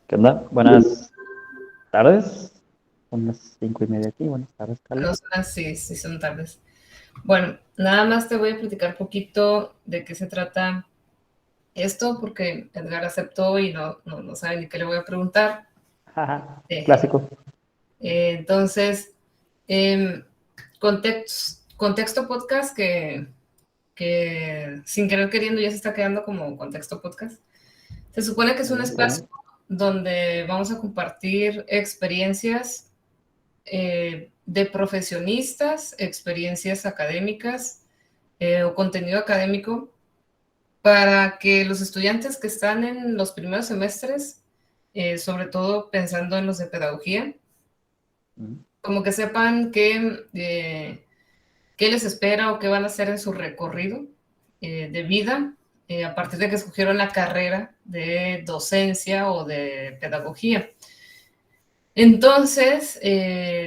¿Qué onda? Buenas tardes. Son las 5:30 aquí. Buenas tardes, Carla. No son así, sí son tardes. Bueno, nada más te voy a platicar poquito de qué se trata esto, porque Edgar aceptó y no sabe ni qué le voy a preguntar. Jaja, Eh, clásico. entonces, eh, contexto podcast que sin querer queriendo ya se está quedando como contexto podcast. Se supone que es Muy un bien, qué bueno. espacio donde vamos a compartir experiencias de profesionistas, experiencias académicas o contenido académico para que los estudiantes que están en los primeros semestres, sobre todo pensando en los de pedagogía, Mm. como que sepan qué les espera o qué van a hacer en su recorrido de vida, a partir de que escogieron la carrera de docencia o de pedagogía. Entonces,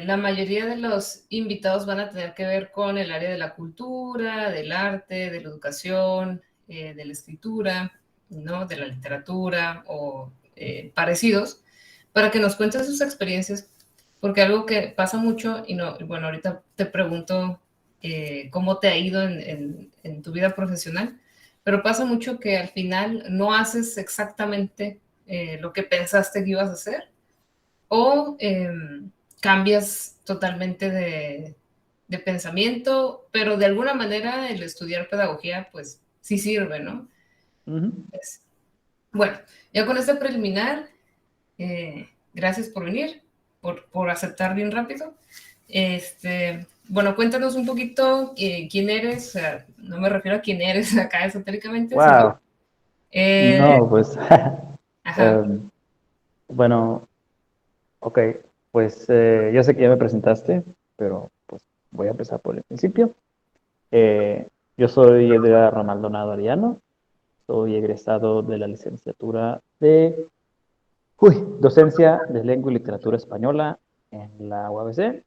la mayoría de los invitados van a tener que ver con el área de la cultura, del arte, de la educación, de la escritura, ¿no? De la literatura o parecidos, para que nos cuenten sus experiencias, porque algo que pasa mucho, y no, bueno, ahorita te pregunto cómo te ha ido en tu vida profesional, pero pasa mucho que al final no haces exactamente lo que pensaste que ibas a hacer o cambias totalmente de pensamiento, pero de alguna manera el estudiar pedagogía, pues sí sirve, ¿no? Ujú. Pues, bueno, ya con este preliminar, gracias por venir, por aceptar bien rápido. Bueno, cuéntanos un poquito quién eres, o sea, no me refiero a quién eres acá esotéricamente, sino, Wow. eh, No, pues, ajá, em, bueno, ok. Pues yo sé que ya me presentaste, pero pues voy a empezar por el principio. Eh, yo soy Edgar Maldonado Ariano. Soy egresado de la licenciatura de docencia de lengua y literatura española en la UABC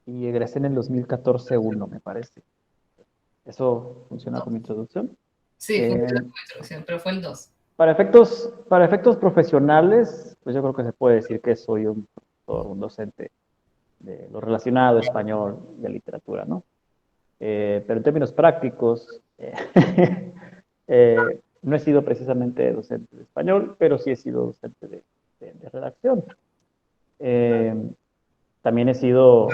y egresé en el 2014 me parece. Eso funciona como introducción. sí, Eh, funciona como introducción, pero fue el 2. para efectos profesionales, pues yo creo que se puede decir que soy un profesor, un docente de lo relacionado a español y a literatura, ¿no? Pero en términos prácticos, no he sido precisamente docente de español, pero sí he sido docente de redacción. Eh, También he sido,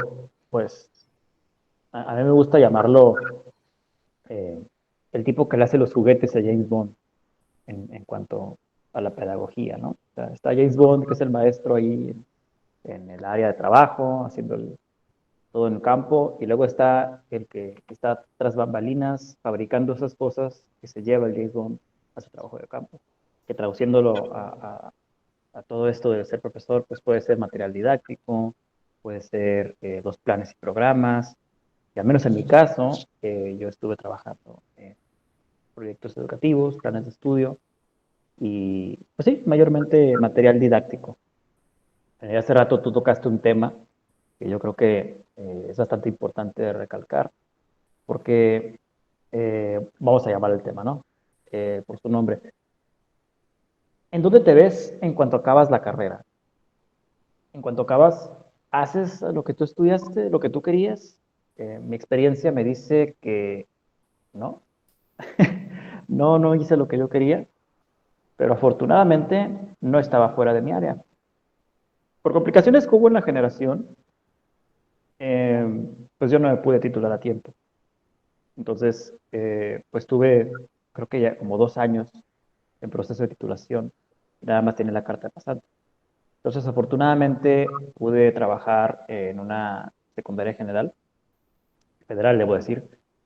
pues, a mí me gusta llamarlo eh, el tipo que le hace los juguetes a James Bond en cuanto a la pedagogía, ¿no? O sea, está James Bond, que es el maestro ahí en el área de trabajo, haciendo todo en el campo, y luego está el que está tras bambalinas fabricando esas cosas que se lleva el James Bond a su trabajo de campo, que traduciéndolo a todo esto de ser profesor, pues puede ser material didáctico, puede ser los planes y programas, y al menos en mi caso, yo estuve trabajando en proyectos educativos, planes de estudio, y pues sí, mayormente material didáctico. Hace rato tú tocaste un tema que yo creo que es bastante importante de recalcar, porque vamos a llamar el tema, ¿no? Por su nombre. ¿En dónde te ves en cuanto acabas la carrera? En cuanto acabas, ¿haces lo que tú estudiaste, lo que tú querías? Mi experiencia me dice que no, no hice lo que yo quería, pero afortunadamente no estaba fuera de mi área. Por complicaciones que hubo en la generación, pues yo no me pude titular a tiempo. Entonces, pues tuve, creo que ya como 2 años en proceso de titulación y nada más tenía la carta de pasante. Entonces, afortunadamente pude trabajar en una secundaria general, federal, debo decir,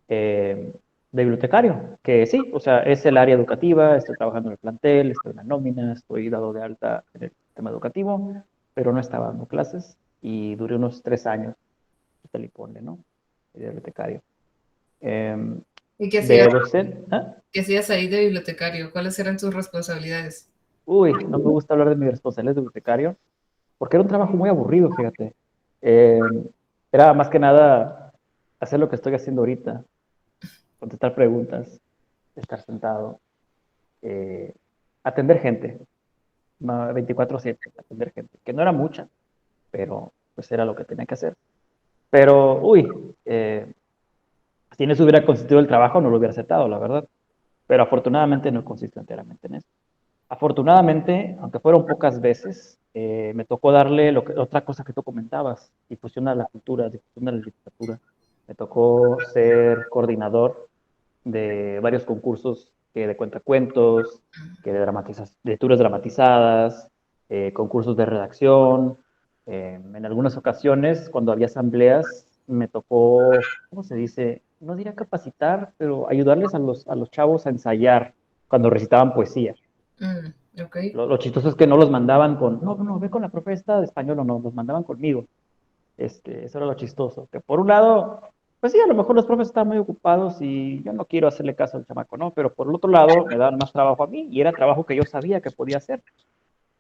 eh, de bibliotecario, que sí, o sea, es el área educativa, estoy trabajando en el plantel, estoy en la nómina, estoy dado de alta en el sistema educativo, pero no estaba dando clases y duré unos 3 años, tal y ponle, ¿no? De bibliotecario. Eh, ¿Y qué hacías, de docente, ¿ah? qué hacías ahí de bibliotecario? ¿Cuáles eran tus responsabilidades? Uy, no me gusta hablar de mis responsabilidades de bibliotecario, porque era un trabajo muy aburrido, fíjate. Eh, Era más que nada hacer lo que estoy haciendo ahorita, contestar preguntas, estar sentado, eh, atender gente. 24/7, atender gente, que no era mucha, pero pues era lo que tenía que hacer. Pero, uy, si en eso hubiera consistido el trabajo, no lo hubiera aceptado, la verdad. Pero afortunadamente no consistió enteramente en eso. Afortunadamente, aunque fueron pocas veces, me tocó darle otra cosa que tú comentabas, difusión a la cultura, difusión a la literatura. Me tocó ser coordinador de varios concursos que de cuentacuentos, que de lecturas dramatizadas, concursos de redacción. En algunas ocasiones, cuando había asambleas, me tocó, ¿cómo se dice? No diría capacitar, pero ayudarles a los chavos a ensayar cuando recitaban poesía. Mm, ok. Lo chistoso es que no los mandaban con, no, no, ve con la profesora de español o no, los mandaban conmigo. Eso era lo chistoso. Que por un lado, pues sí, a lo mejor los profes estaban muy ocupados y yo no quiero hacerle caso al chamaco, ¿no? Pero por el otro lado, me daban más trabajo a mí y era trabajo que yo sabía que podía hacer.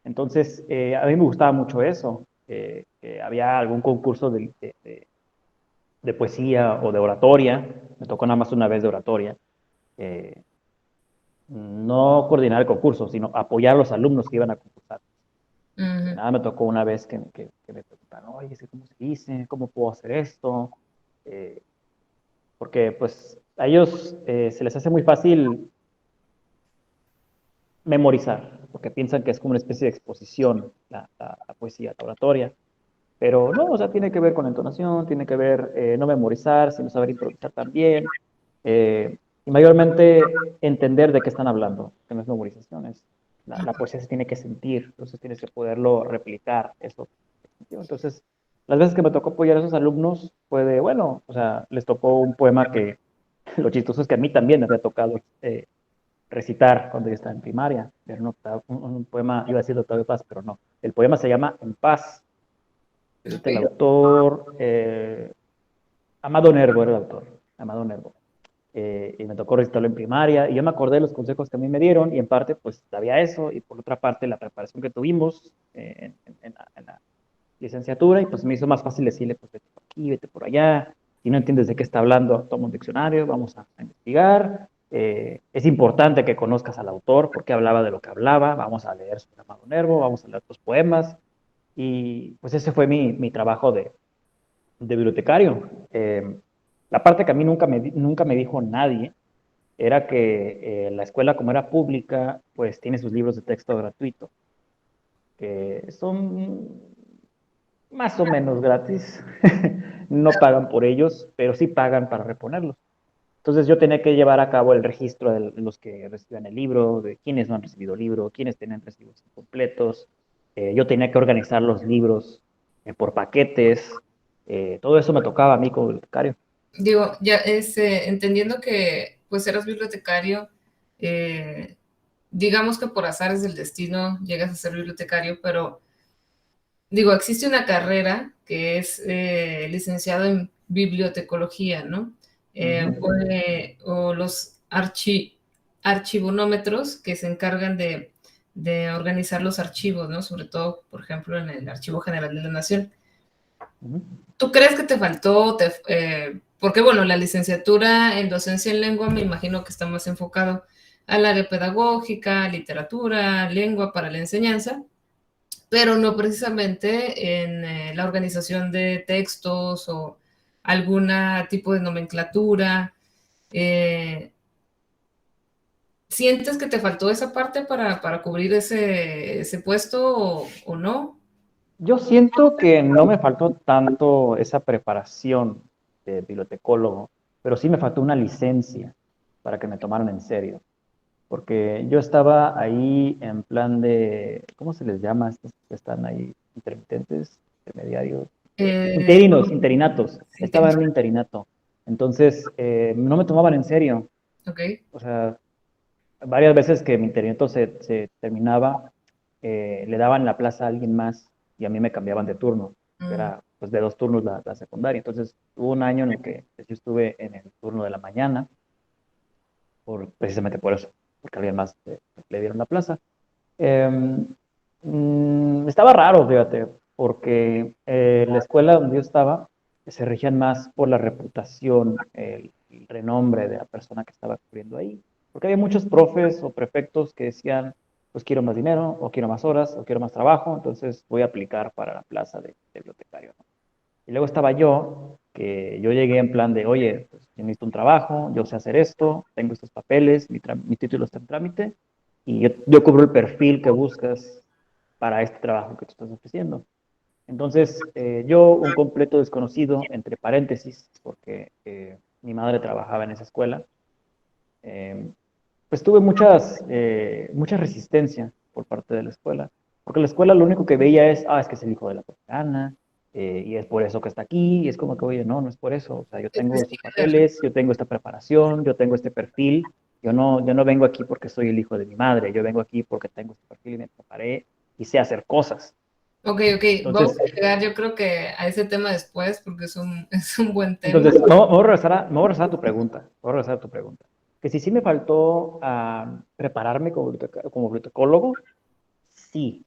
Entonces, a mí me gustaba mucho eso. Que había algún concurso de poesía o de oratoria. Me tocó nada más una vez de oratoria. eh, no coordinar el concurso, sino apoyar a los alumnos que iban a concursar. Ujú. Nada, me tocó una vez que me preguntaron, oye, ¿cómo se dice? ¿Cómo puedo hacer esto? Eh, Porque pues a ellos se les hace muy fácil memorizar, porque piensan que es como una especie de exposición la poesía, la oratoria. Pero no, o sea, tiene que ver con entonación, tiene que ver no memorizar, sino saber improvisar también. Y mayormente entender de qué están hablando, que no es memorización, la poesía se tiene que sentir, entonces tienes que poderlo replicar, eso. Entonces, las veces que me tocó apoyar a esos alumnos fue de, bueno, o sea, les tocó un poema que, lo chistoso es que a mí también me había tocado recitar cuando yo estaba en primaria, pero no, un poema, iba a decir Octavio Paz, pero no, el poema se llama En Paz, ahorita el Ok. autor, Amado Nervo era el autor, Amado Nervo. Y me tocó recitarlo en primaria, y yo me acordé de los consejos que a mí me dieron, y en parte, pues, sabía eso, y por otra parte, la preparación que tuvimos en la licenciatura, y pues me hizo más fácil decirle, pues, vete por aquí, vete por allá, si no entiendes de qué está hablando, toma un diccionario, vamos a investigar, es importante que conozcas al autor, porque hablaba de lo que hablaba, vamos a leer su Amado Nervo, vamos a leer tus poemas, y pues ese fue mi trabajo de bibliotecario. La parte que a mí nunca me dijo nadie era que la escuela, como era pública, pues tiene sus libros de texto gratuito, que son más o menos gratis. No pagan por ellos, pero sí pagan para reponerlos. Entonces yo tenía que llevar a cabo el registro de los que reciban el libro, de quienes no han recibido libro, quienes tienen recibos incompletos. Yo tenía que organizar los libros por paquetes. Todo eso me tocaba a mí como bibliotecario. Digo, ya entendiendo que pues eras bibliotecario, eh, digamos que por azares del destino llegas a ser bibliotecario, pero digo, existe una carrera que es licenciado en bibliotecología, ¿no? Ujú. O los archivonómetros que se encargan de organizar los archivos, ¿no? Sobre todo, por ejemplo, en el Archivo General de la Nación. Ujú. ¿Tú crees que te faltó? Porque, bueno, la licenciatura en docencia en lengua me imagino que está más enfocado al área pedagógica, literatura, lengua para la enseñanza, pero no precisamente en la organización de textos o algún tipo de nomenclatura. Eh, ¿Sientes que te faltó esa parte para cubrir ese puesto o no? Yo siento que no me faltó tanto esa preparación de bibliotecólogo, pero sí me faltó una licencia para que me tomaran en serio. Porque yo estaba ahí en plan de, ¿cómo se les llama? Estos que están ahí, intermitentes, intermediarios, Eh, interinatos. sí, Estaba en un interinato. Entonces, no me tomaban en serio. ok. O sea, varias veces que mi interinato se terminaba, le daban la plaza a alguien más y a mí me cambiaban de turno. Mm, Era pues de 2 turnos la secundaria. Entonces, hubo un año en el que yo estuve en el turno de la mañana, precisamente por eso, porque alguien más le dieron la plaza. Eh, Estaba raro, fíjate, porque la escuela donde yo estaba se regían más por la reputación, el renombre de la persona que estaba cubriendo ahí. Porque había muchos profes o prefectos que decían, pues quiero más dinero, o quiero más horas, o quiero más trabajo, entonces voy a aplicar para la plaza de bibliotecario, ¿no? Y luego estaba yo, que yo llegué en plan de, oye, pues yo necesito un trabajo, yo sé hacer esto, tengo estos papeles, mi título está en trámite, y yo cubro el perfil que buscas para este trabajo que tú estás ofreciendo. Entonces, yo, un completo desconocido, entre paréntesis, porque mi madre trabajaba en esa escuela, eh, pues tuve mucha resistencia por parte de la escuela, porque la escuela lo único que veía es que es el hijo de la profesora, y es por eso que está aquí, y es como que, oye, no, no es por eso, o sea, yo tengo estos papeles, yo tengo esta preparación, yo tengo este perfil, yo no vengo aquí porque soy el hijo de mi madre, yo vengo aquí porque tengo este perfil y me preparé y sé hacer cosas. Ok, ok, vamos Entonces, a llegar yo creo que a ese tema después porque es un buen tema. entonces, me voy a regresar a tu pregunta, que si sí me faltó prepararme como bibliotecólogo, sí,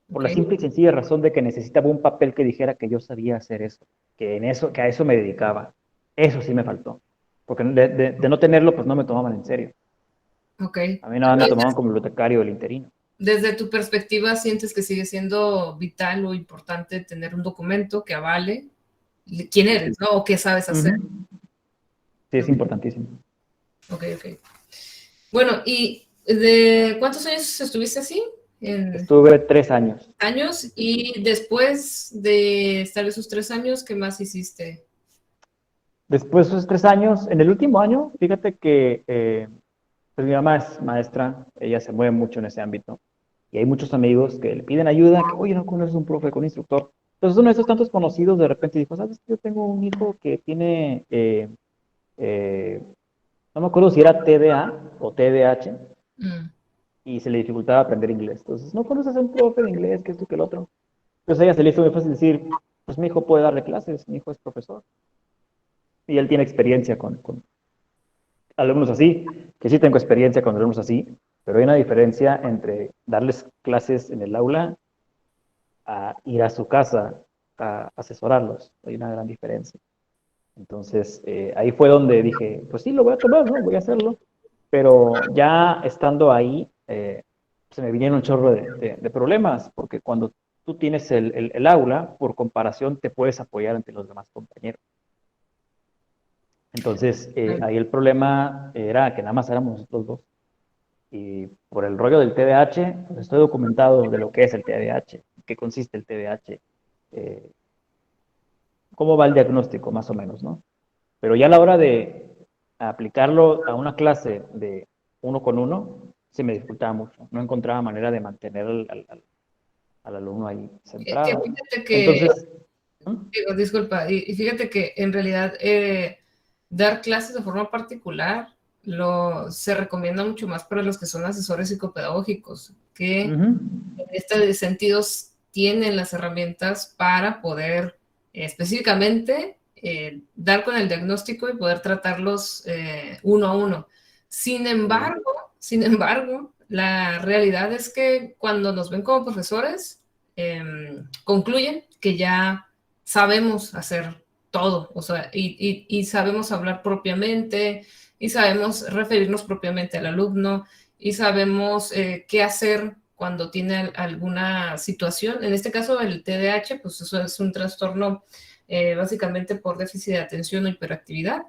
por Ok, la simple y sencilla razón de que necesitaba un papel que dijera que yo sabía hacer eso, que a eso me dedicaba. Eso sí me faltó. Porque de no tenerlo, pues no me tomaban en serio. ok. A mí nada más me tomaban como bibliotecario el interino. Desde tu perspectiva, ¿sientes que sigue siendo vital o importante tener un documento que avale quién Sí, eres, sí. ¿no? O qué sabes hacer. Ujú. Sí, es importantísimo. Ok, ok. Bueno, ¿y de cuántos años estuviste así? En Estuve 3 años. años. Y después de estar esos 3 años, ¿qué más hiciste? Después de esos 3 años, en el último año, fíjate que pues mi mamá es maestra, ella se mueve mucho en ese ámbito. Y hay muchos amigos que le piden ayuda, que, oye, no conoces un profe, con un instructor. Entonces uno de esos tantos conocidos de repente dijo, ¿sabes? Yo tengo un hijo que tiene, eh, no me acuerdo si era TDA o TDAH, Mm, y se le dificultaba aprender inglés. Entonces, ¿no conoces a un profe de inglés, que esto, que el otro? Entonces a ella se le hizo muy fácil decir, pues mi hijo puede darle clases, mi hijo es profesor. Y él tiene experiencia con alumnos así, que sí tengo experiencia con alumnos así, pero hay una diferencia entre darles clases en el aula a ir a su casa a asesorarlos. Hay una gran diferencia. Entonces, ahí fue donde dije, pues sí, lo voy a tomar, ¿no? Voy a hacerlo. Pero ya estando ahí, se me vinieron un chorro de problemas, porque cuando tú tienes el aula, por comparación, te puedes apoyar entre los demás compañeros. Entonces, claro. ahí el problema era que nada más éramos nosotros dos. Y por el rollo del TDAH, pues estoy documentado de lo que es el TDAH, qué consiste el TDAH, eh, cómo va el diagnóstico, más o menos, ¿no? Pero ya a la hora de aplicarlo a una clase de uno con uno, se me dificultaba mucho. No encontraba manera de mantener al alumno ahí Que centrado. fíjate que, Entonces, ¿hmm? digo, disculpa, y fíjate que en realidad dar clases de forma particular se recomienda mucho más para los que son asesores psicopedagógicos, que Ujú. en este sentido tienen las herramientas para poder específicamente dar con el diagnóstico y poder tratarlos uno a uno. Sí. Sin embargo, la realidad es que cuando nos ven como profesores, concluyen que ya sabemos hacer todo, o sea, y sabemos hablar propiamente, y sabemos referirnos propiamente al alumno, y sabemos qué hacer cuando tiene alguna situación. En este caso, el TDAH, pues eso es un trastorno básicamente por déficit de atención o hiperactividad,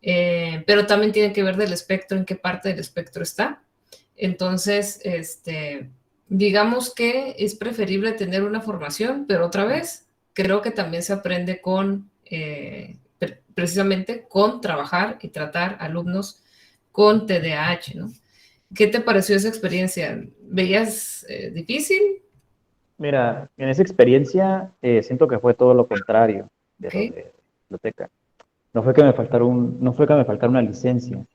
pero también tiene que ver del espectro, en qué parte del espectro está. Entonces, digamos que es preferible tener una formación, pero otra vez, creo que también se aprende precisamente con trabajar y tratar alumnos con TDAH, ¿no? ¿Qué te pareció esa experiencia? ¿Veías difícil? Mira, en esa experiencia siento que fue todo lo contrario de lo Ok. de biblioteca. No fue que me faltara una licencia.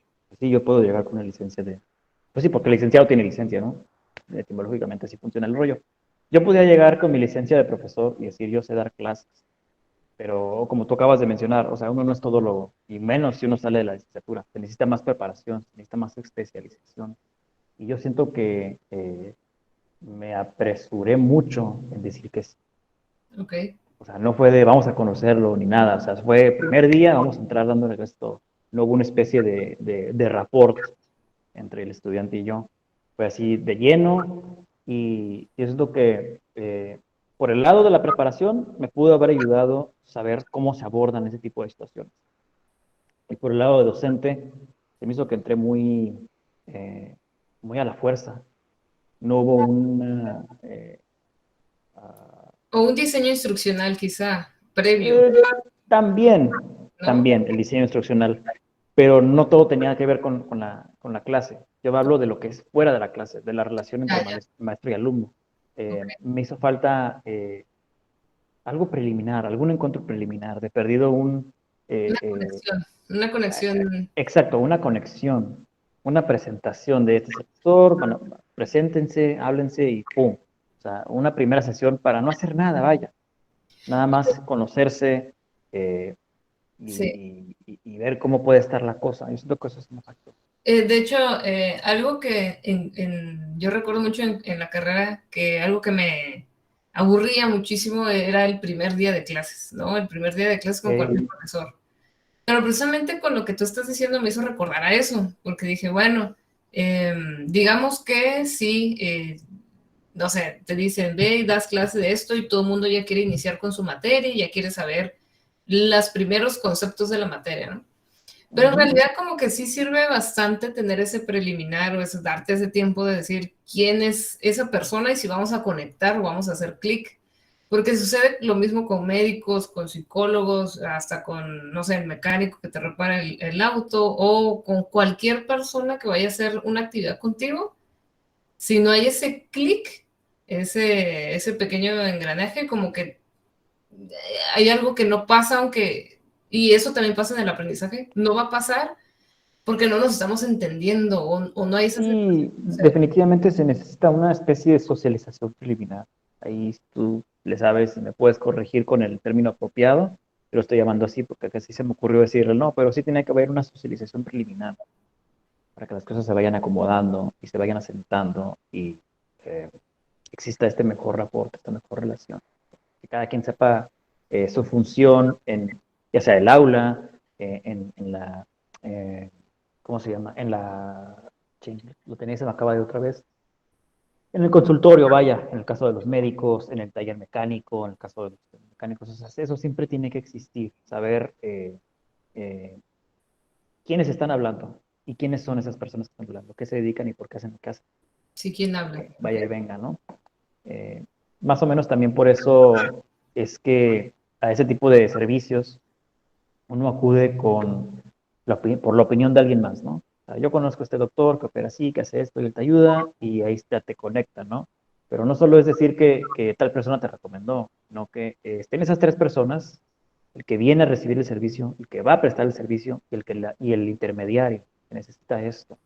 Sí, yo puedo llegar con una licencia de. Pues sí, porque el licenciado tiene licencia, ¿no? Etimológicamente así funciona el rollo. Yo podía llegar con mi licencia de profesor y decir, yo sé dar clases, pero como tú acabas de mencionar, o sea, uno no es todo lo, y menos si uno sale de la licenciatura, se necesita más preparación, se necesita más especialización. Y yo siento que me apresuré mucho en decir que sí. Ok. O sea, no fue de vamos a conocerlo ni nada. O sea, fue primer día, vamos a entrar dándole esto. No hubo una especie de rapport entre el estudiante y yo. fue así de lleno y eso es lo que, por el lado de la preparación, me pudo haber ayudado a saber cómo se abordan ese tipo de situaciones. Y por el lado de docente, se me hizo que entré eh, muy a la fuerza. No hubo una... ah, O un diseño instruccional quizá, previo, eh, ¿no? también el diseño instruccional, pero no todo tenía que ver con la clase. Yo hablo de lo que es fuera de la clase, de la relación Ya, entre ya, maestro y alumno. ok. Me hizo falta algo preliminar, algún encuentro preliminar, de perdido eh, eh, Una conexión, exacto, una conexión, una presentación de este sector, bueno, preséntense, háblense y ¡pum! O sea, una primera sesión para no hacer nada, vaya, nada más conocerse eh, sí. y ver cómo puede estar la cosa. Yo siento que eso es un factor. De hecho, algo que yo recuerdo mucho en la carrera, que algo que me aburría muchísimo era el primer día de clases, ¿no? El primer día de clases con cualquier profesor. Pero precisamente con lo que tú estás diciendo me hizo recordar a eso, porque dije, bueno, digamos que sí, no sé, te dicen, ve y das clase de esto y todo el mundo ya quiere iniciar con su materia y ya quiere saber los primeros conceptos de la materia, ¿no? Pero en Ujú. realidad como que sí sirve bastante tener ese preliminar o ese, darte ese tiempo de decir quién es esa persona y si vamos a conectar o vamos a hacer clic. Porque sucede lo mismo con médicos, con psicólogos, hasta con, no sé, el mecánico que te repara el auto o con cualquier persona que vaya a hacer una actividad contigo. Si no hay ese clic, ese pequeño engranaje, como que hay algo que no pasa, aunque, y eso también pasa en el aprendizaje, no va a pasar porque no nos estamos entendiendo o no hay esa Y aceptación. O sea, definitivamente se necesita una especie de socialización preliminar. Ahí tú le sabes si me puedes corregir con el término apropiado. Lo estoy llamando así porque casi se me ocurrió decirle no, pero sí tiene que haber una socialización preliminar para que las cosas se vayan acomodando y se vayan asentando y eh, exista este mejor rapport, esta mejor relación. Que cada quien sepa su función en, ya sea el aula, en la, eh, ¿cómo se llama? En la, ching, lo tenéis, se me acaba de otra vez. En el consultorio, vaya, en el caso de los médicos, en el taller mecánico, en el caso de los mecánicos, o sea, eso siempre tiene que existir, saber eh, quiénes están hablando y quiénes son esas personas que están hablando, qué se dedican y por qué hacen lo que hacen. sí, ¿quién habla? Vaya y venga, ¿no? Eh, Más o menos también por eso es que a ese tipo de servicios uno acude por la opinión de alguien más, ¿no? O sea, yo conozco a este doctor que opera así, que hace esto y él te ayuda y ahí te conecta, ¿no? Pero no solo es decir que tal persona te recomendó, no que estén esas tres personas, el que viene a recibir el servicio, el que va a prestar el servicio y y el intermediario que necesita esto.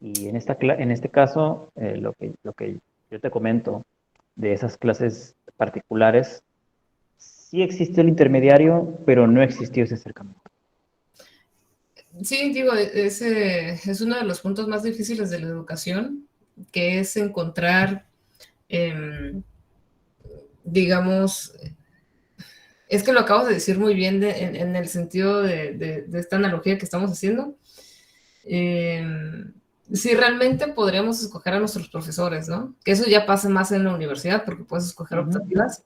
Y en este caso, lo que yo te comento de esas clases particulares, sí existió el intermediario, pero no existió ese acercamiento. Sí, digo, ese es uno de los puntos más difíciles de la educación, que es encontrar, eh, digamos, es que lo acabas de decir muy bien en el sentido de esta analogía que estamos haciendo. Eh, si realmente podríamos escoger a nuestros profesores, ¿no? Que eso ya pasa más en la universidad porque puedes escoger Ujú. optativas,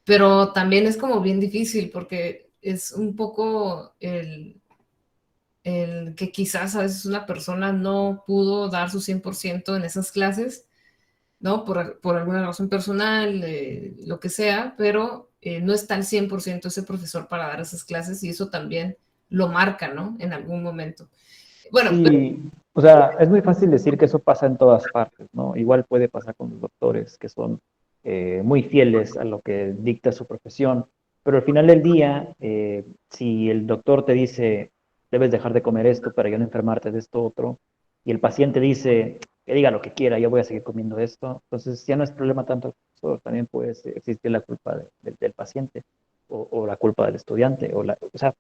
pero también es como bien difícil porque es un poco el que quizás a veces una persona no pudo dar su 100% en esas clases, ¿no? Por alguna razón personal, lo que sea, pero no está al 100% ese profesor para dar esas clases y eso también lo marca, ¿no? En algún momento. Bueno, pero Sí, o sea, es muy fácil decir que eso pasa en todas partes, ¿no? Igual puede pasar con los doctores que son muy fieles a lo que dicta su profesión, pero al final del día, si el doctor te dice, debes dejar de comer esto para ya no enfermarte de esto otro, y el paciente dice, que diga lo que quiera, yo voy a seguir comiendo esto, entonces ya no es problema tanto del profesor, también puede existir la culpa del paciente o la culpa del estudiante, o sea,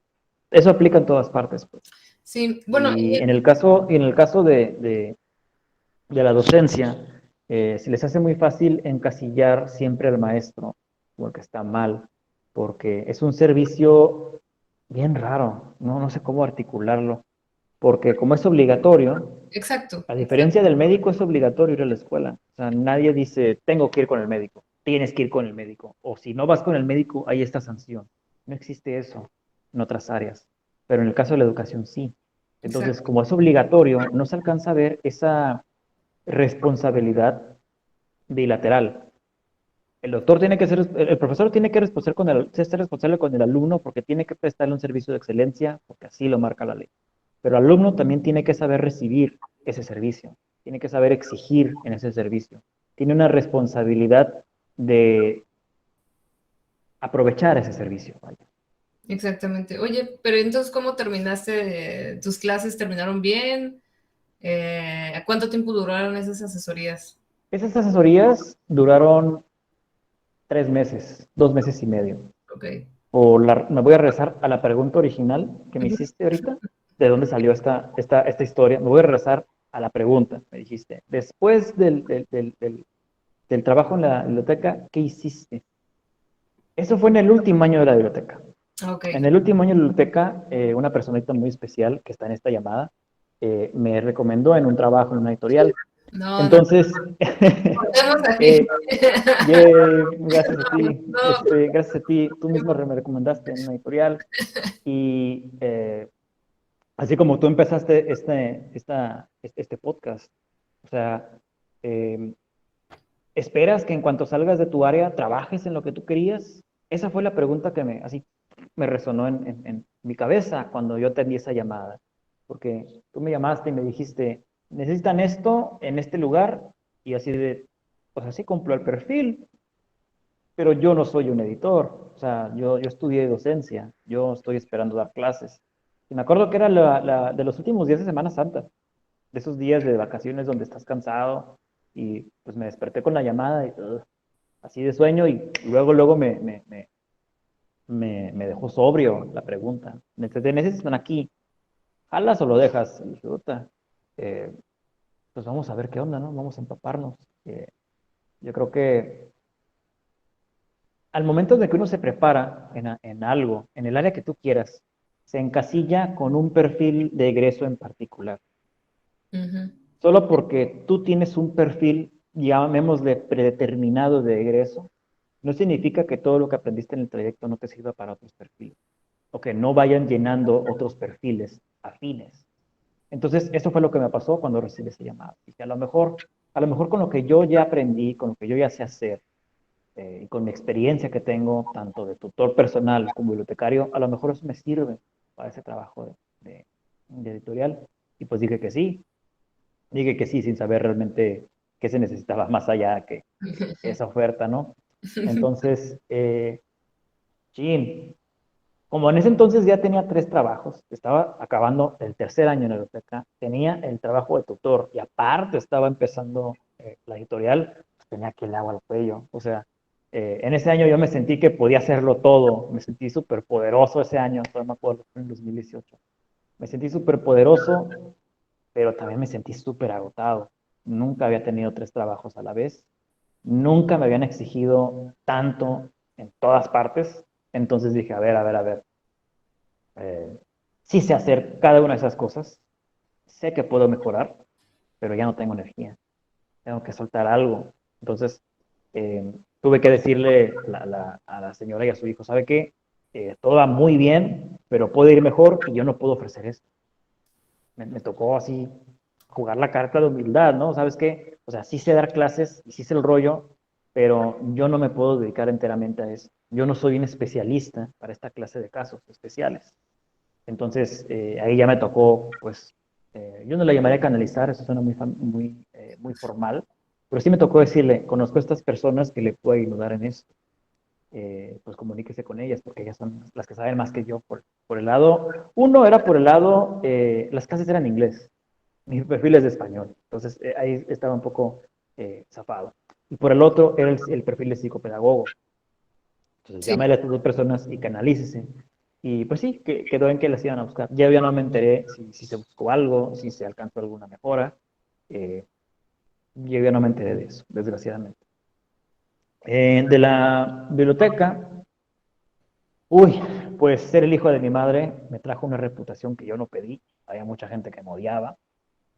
eso aplica en todas partes, pues. sí, bueno, Y en el caso de la docencia, se les hace muy fácil encasillar siempre al maestro, porque está mal, porque es un servicio bien raro, no sé cómo articularlo. porque como es obligatorio, Exacto, a diferencia exacto. del médico, es obligatorio ir a la escuela. O sea, nadie dice, tengo que ir con el médico, tienes que ir con el médico. O si no vas con el médico, hay esta sanción. No existe eso en otras áreas, pero en el caso de la educación sí. Entonces, Exacto. como es obligatorio, no se alcanza a ver esa responsabilidad bilateral. El doctor tiene que ser, el profesor tiene que responder con ser responsable con el alumno porque tiene que prestarle un servicio de excelencia, porque así lo marca la ley. Pero el alumno también tiene que saber recibir ese servicio, tiene que saber exigir en ese servicio. Tiene una responsabilidad de aprovechar ese servicio. Vaya. Exactamente. Oye, pero entonces, ¿cómo terminaste? ¿Tus clases terminaron bien? ¿Cuánto tiempo duraron esas asesorías? Esas asesorías duraron 3 meses, 2 meses y medio. Ok. Me voy a regresar a la pregunta original que me Ujú. hiciste ahorita, de dónde salió esta historia. Me voy a regresar a la pregunta, me dijiste. Después del trabajo en la biblioteca, ¿qué hiciste? Eso fue en el último año de la biblioteca. Ok. En el último año de la biblioteca, una personita muy especial que está en esta llamada me recomendó en un trabajo en una editorial. No, no, Entonces, volvemos aquí. eh, gracias a ti, No, gracias a ti, tú mismo me recomendaste en una editorial y así como tú empezaste este podcast, o sea, eh, ¿esperas que en cuanto salgas de tu área trabajes en lo que tú querías? Esa fue la pregunta que así me resonó en mi cabeza cuando yo atendí esa llamada, porque tú me llamaste y me dijiste, necesitan esto en este lugar y así pues así cumplo el perfil, pero yo no soy un editor, o sea, yo estudié docencia, yo estoy esperando dar clases. Y me acuerdo que era de los últimos días de Semana Santa, de esos días de vacaciones donde estás cansado y pues me desperté con la llamada y así de sueño y luego me dejó sobrio la pregunta. Necesitan aquí, ¿jalas o lo dejas? Y dije, "Puta, eh, pues vamos a ver qué onda, ¿no? Vamos a empaparnos. Yo creo que al momento de que uno se prepara en algo, en el área que tú quieras, se encasilla con un perfil de egreso en particular. ujú. Solo porque tú tienes un perfil, llamémosle predeterminado de egreso, no significa que todo lo que aprendiste en el trayecto no te sirva para otros perfiles o que no vayan llenando otros perfiles afines. Entonces, eso fue lo que me pasó cuando recibí esa llamada. Dije, a lo mejor con lo que yo ya aprendí, con lo que yo ya sé hacer, y con mi experiencia que tengo, tanto de tutor personal como bibliotecario, a lo mejor eso me sirve para ese trabajo de editorial. Y pues dije que sí, sin saber realmente qué se necesitaba más allá que esa oferta, ¿no? Entonces, chin, como en ese entonces ya tenía 3 trabajos, estaba acabando el tercer año en la biblioteca, tenía el trabajo de tutor y aparte estaba empezando la editorial, pues tenía que el agua al cuello. O sea, en ese año yo me sentí que podía hacerlo todo, me sentí súper poderoso ese año, todavía me acuerdo, fue en 2018. Me sentí súper poderoso, pero también me sentí súper agotado. Nunca había tenido 3 trabajos a la vez, nunca me habían exigido tanto en todas partes. Entonces dije, a ver, eh, sí sé hacer cada una de esas cosas, sé que puedo mejorar, pero ya no tengo energía, tengo que soltar algo. Entonces, tuve que decirle a la señora y a su hijo, ¿sabe qué? Todo va muy bien, pero puede ir mejor y yo no puedo ofrecer esto. Me tocó así jugar la carta de humildad, ¿no? ¿Sabes qué? O sea, sí sé dar clases y sí sé el rollo, pero yo no me puedo dedicar enteramente a eso. Yo no soy un especialista para esta clase de casos especiales. Entonces, ahí ya me tocó, pues, yo no la llamaría canalizar, eso suena muy formal, pero sí me tocó decirle, conozco a estas personas que le pueden ayudar en esto, pues comuníquese con ellas, porque ellas son las que saben más que yo por el lado, uno era por el lado, las clases eran en inglés, mi perfil es de español, entonces ahí estaba un poco zafado. Y por el otro era el perfil de psicopedagogo, entonces Sí, llámale a estas 2 personas y canalícese. Y pues sí, quedó en que las iban a buscar. Ya no me enteré si se buscó algo, si se alcanzó alguna mejora. Eh, yo ya no me enteré de eso, desgraciadamente. De la biblioteca, uy, pues ser el hijo de mi madre me trajo una reputación que yo no pedí. Había mucha gente que me odiaba.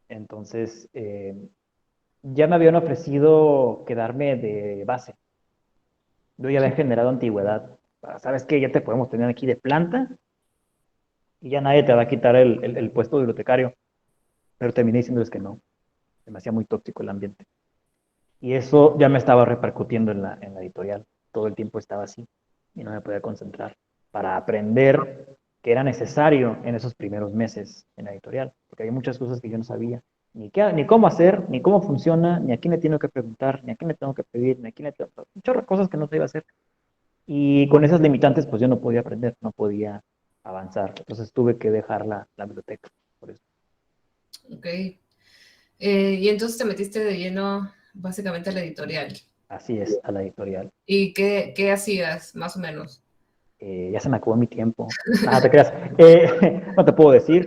Entonces, ya me habían ofrecido quedarme de base. Yo ya había generado antigüedad. ¿Sabes qué? Ya te podemos tener aquí de planta y ya nadie te va a quitar el puesto de bibliotecario. Pero terminé diciéndoles que no. Se me hacía muy tóxico el ambiente. Y eso ya me estaba repercutiendo en la editorial. Todo el tiempo estaba así y no me podía concentrar para aprender que era necesario en esos primeros meses en la editorial, porque había muchas cosas que yo no sabía, ni cómo hacer, ni cómo funciona, ni a quién le tengo que preguntar, ni a quién le tengo que pedir, ni a quién le tengo muchas cosas que no sabía hacer. Y con esas limitantes, pues yo no podía aprender, no podía avanzar. Entonces tuve que dejar la biblioteca, por eso. Ok. Y entonces te metiste de lleno básicamente a la editorial. Así es, a la editorial. ¿Y qué hacías, más o menos? Ya se me acabó mi tiempo. Nada, te creas. No te puedo decir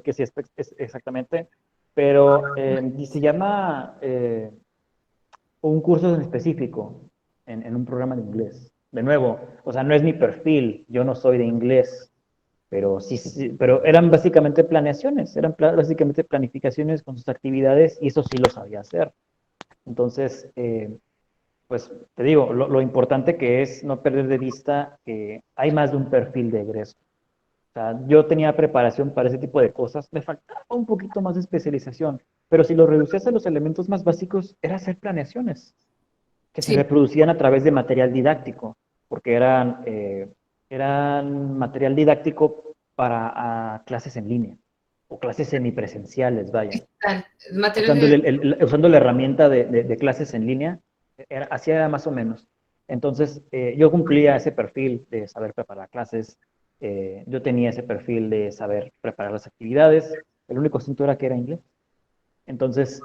que sí es exactamente, pero y se llama un curso en específico en un programa de inglés. De nuevo, o sea, no es mi perfil, yo no soy de inglés, pero sí, pero eran básicamente planeaciones, básicamente planificaciones con sus actividades y eso sí lo sabía hacer. Entonces, pues te digo, lo importante que es no perder de vista que hay más de un perfil de egreso. O sea, yo tenía preparación para ese tipo de cosas, me faltaba un poquito más de especialización, pero si lo reducías a los elementos más básicos, era hacer planeaciones que se Sí, reproducían a través de material didáctico, porque eran material didáctico para clases en línea o clases semipresenciales, vaya material usando, de... usando la herramienta de clases en línea, así era más o menos. Entonces, yo cumplía ese perfil de saber preparar clases, yo tenía ese perfil de saber preparar las actividades, el único asunto era que era inglés. Entonces,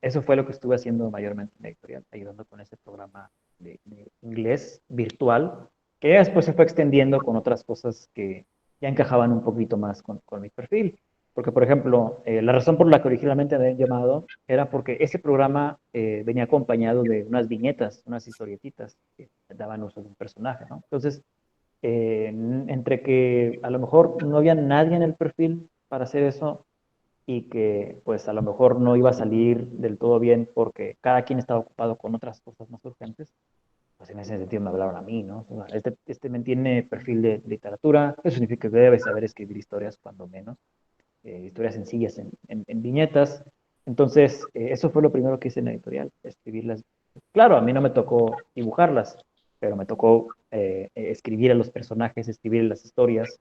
eso fue lo que estuve haciendo mayormente en la editorial, ayudando con ese programa de inglés virtual, que después se fue extendiendo con otras cosas que ya encajaban un poquito más con mi perfil. Porque, por ejemplo, la razón por la que originalmente me habían llamado era porque ese programa venía acompañado de unas viñetas, unas historietitas que daban uso de un personaje, ¿no? Entonces, entre que a lo mejor no había nadie en el perfil para hacer eso, y que pues a lo mejor no iba a salir del todo bien porque cada quien estaba ocupado con otras cosas más urgentes, pues en ese sentido me hablaron a mí, ¿no? O sea, este me tiene perfil de literatura, eso significa que debe saber escribir historias cuando menos, historias sencillas en viñetas. Entonces, eso fue lo primero que hice en la editorial, escribirlas. Claro, a mí no me tocó dibujarlas, pero me tocó escribir a los personajes, escribir las historias,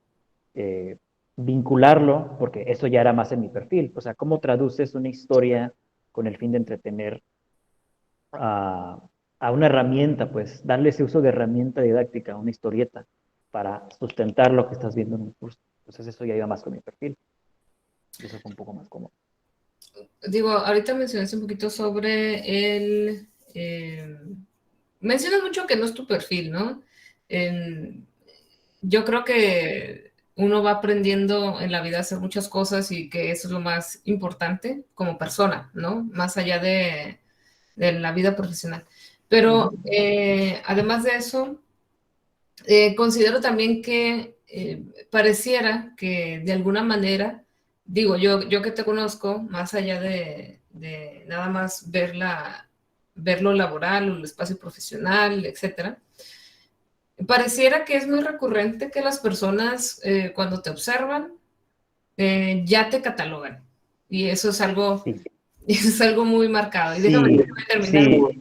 eh, vincularlo, porque eso ya era más en mi perfil. O sea, ¿cómo traduces una historia con el fin de entretener a, a una herramienta? Pues darle ese uso de herramienta didáctica, una historieta, para sustentar lo que estás viendo en un curso. Entonces eso ya iba más con mi perfil. Y eso fue un poco más cómodo. Digo, ahorita mencionaste un poquito sobre mencionas mucho que no es tu perfil, ¿no? En- yo creo que uno va aprendiendo en la vida a hacer muchas cosas y que eso es lo más importante como persona, ¿no? Más allá de la vida profesional. Pero además de eso, considero también que pareciera que de alguna manera, digo, yo que te conozco, más allá de nada más ver lo laboral o el espacio profesional, etcétera, pareciera que es muy recurrente que las personas cuando te observan ya te catalogan. Y eso es algo, Sí, eso es algo muy marcado. Y déjame sí, terminar sí.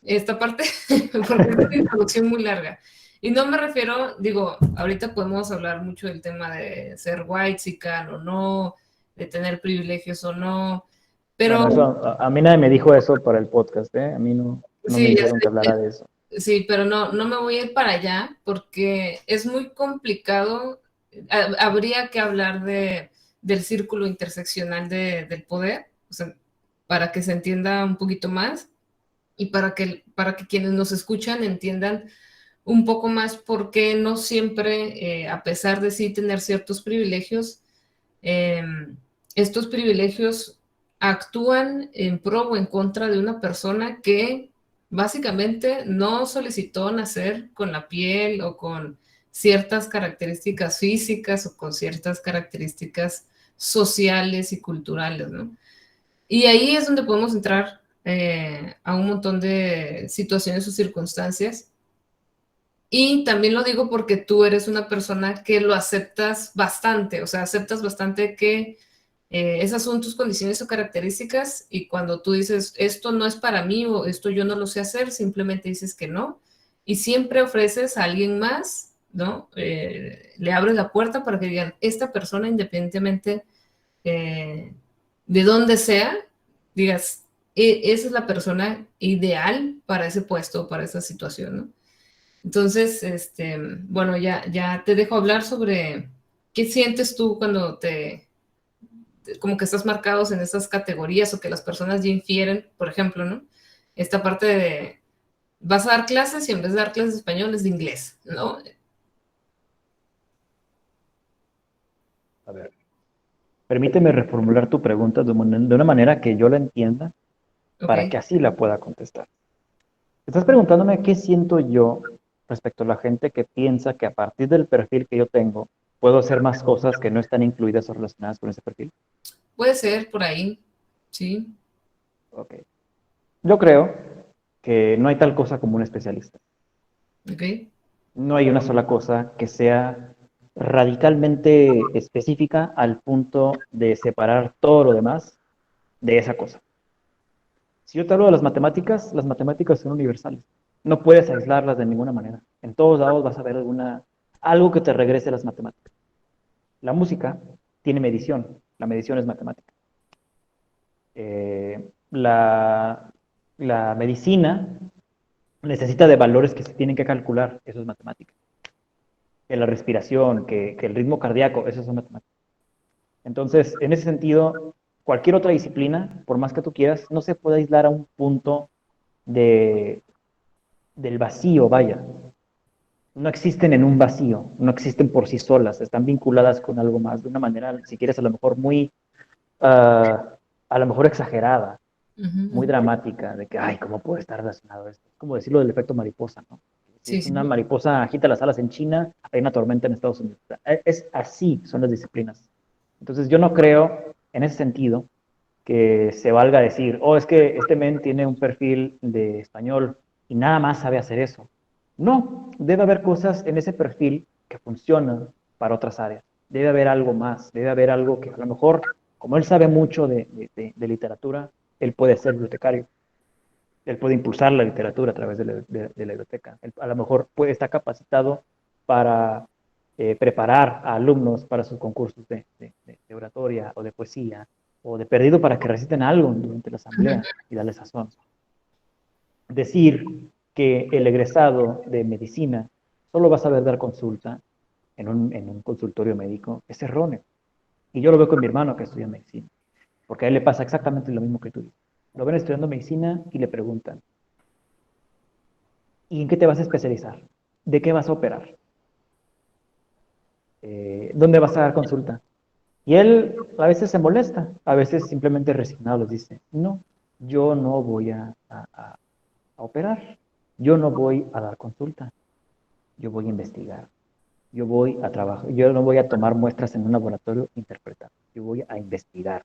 esta parte porque es una introducción muy larga. Y no me refiero, digo, ahorita podemos hablar mucho del tema de ser whitexican o no, de tener privilegios o no, Bueno, pero eso a mí nadie me dijo eso para el podcast, ¿eh? A mí no me sí, dijeron que hablara de eso. sí, pero no me voy a ir para allá porque es muy complicado. Habría que hablar del círculo interseccional del poder, o sea, para que se entienda un poquito más y para que quienes nos escuchan entiendan un poco más por qué no siempre, a pesar de sí tener ciertos privilegios, eh, estos privilegios actúan en pro o en contra de una persona que básicamente no solicitó nacer con la piel o con ciertas características físicas o con ciertas características sociales y culturales, ¿no? Y ahí es donde podemos entrar a un montón de situaciones o circunstancias. Y también lo digo porque tú eres una persona que lo aceptas bastante, o sea, aceptas bastante que esas son tus condiciones o características y cuando tú dices, esto no es para mí o esto yo no lo sé hacer, simplemente dices que no. Y siempre ofreces a alguien más, ¿no? Le abres la puerta para que digan, esta persona, independientemente eh, de donde sea, digas, esa es la persona ideal para ese puesto, para esa situación, ¿no? Entonces, bueno, ya te dejo hablar sobre qué sientes tú cuando como que estás marcados en esas categorías o que las personas ya infieren, por ejemplo, ¿no? Esta parte de, vas a dar clases y en vez de dar clases de español es de inglés, ¿no? A ver, permíteme reformular tu pregunta de una manera que yo la entienda Ok, para que así la pueda contestar. Estás preguntándome qué siento yo respecto a la gente que piensa que a partir del perfil que yo tengo, puedo hacer más cosas que no están incluidas o relacionadas con ese perfil. puede ser por ahí, sí, Ok. Yo creo que no hay tal cosa como un especialista. ok, No hay una sola cosa que sea radicalmente específica al punto de separar todo lo demás de esa cosa. Si yo te hablo de las matemáticas son universales. No puedes aislarlas de ninguna manera. En todos lados vas a ver algo que te regrese a las matemáticas. La música tiene medición. La medición es matemática. Eh, la, la medicina necesita de valores que se tienen que calcular. Eso es matemática. Que la respiración, que el ritmo cardíaco, eso son matemáticas. Entonces, en ese sentido, cualquier otra disciplina, por más que tú quieras, no se puede aislar a un punto de, del vacío, vaya. No existen en un vacío, no existen por sí solas, están vinculadas con algo más, de una manera, si quieres, a lo mejor muy, a lo mejor exagerada, ujú, muy ujú. dramática, de que, ay, ¿cómo puede estar relacionado esto? Es como decirlo del efecto mariposa, ¿no? Si Sí, es sí, una mariposa agita las alas en China, hay una tormenta en Estados Unidos. Es así, son las disciplinas. Entonces, yo no creo, en ese sentido, que se valga decir, oh, es que este men tiene un perfil de español y nada más sabe hacer eso. No, debe haber cosas en ese perfil que funcionan para otras áreas. Debe haber algo más, debe haber algo que a lo mejor, como él sabe mucho de literatura, él puede ser bibliotecario, él puede impulsar la literatura a través de la biblioteca. Él, a lo mejor puede estar capacitado para preparar a alumnos para sus concursos de oratoria o de poesía, o de perdido para que reciten algo durante la asamblea y darles sazón. Decir que el egresado de medicina solo va a saber dar consulta en un consultorio médico es erróneo. Y yo lo veo con mi hermano que estudia medicina, porque a él le pasa exactamente lo mismo que tú. Lo ven estudiando medicina y le preguntan, ¿y en qué te vas a especializar? ¿De qué vas a operar? ¿Dónde vas a dar consulta? Y él a veces se molesta, a veces simplemente resignado les dice, no, yo no voy a operar, yo no voy a dar consulta, yo voy a investigar, yo voy a trabajar, yo no voy a tomar muestras en un laboratorio e interpretar, yo voy a investigar,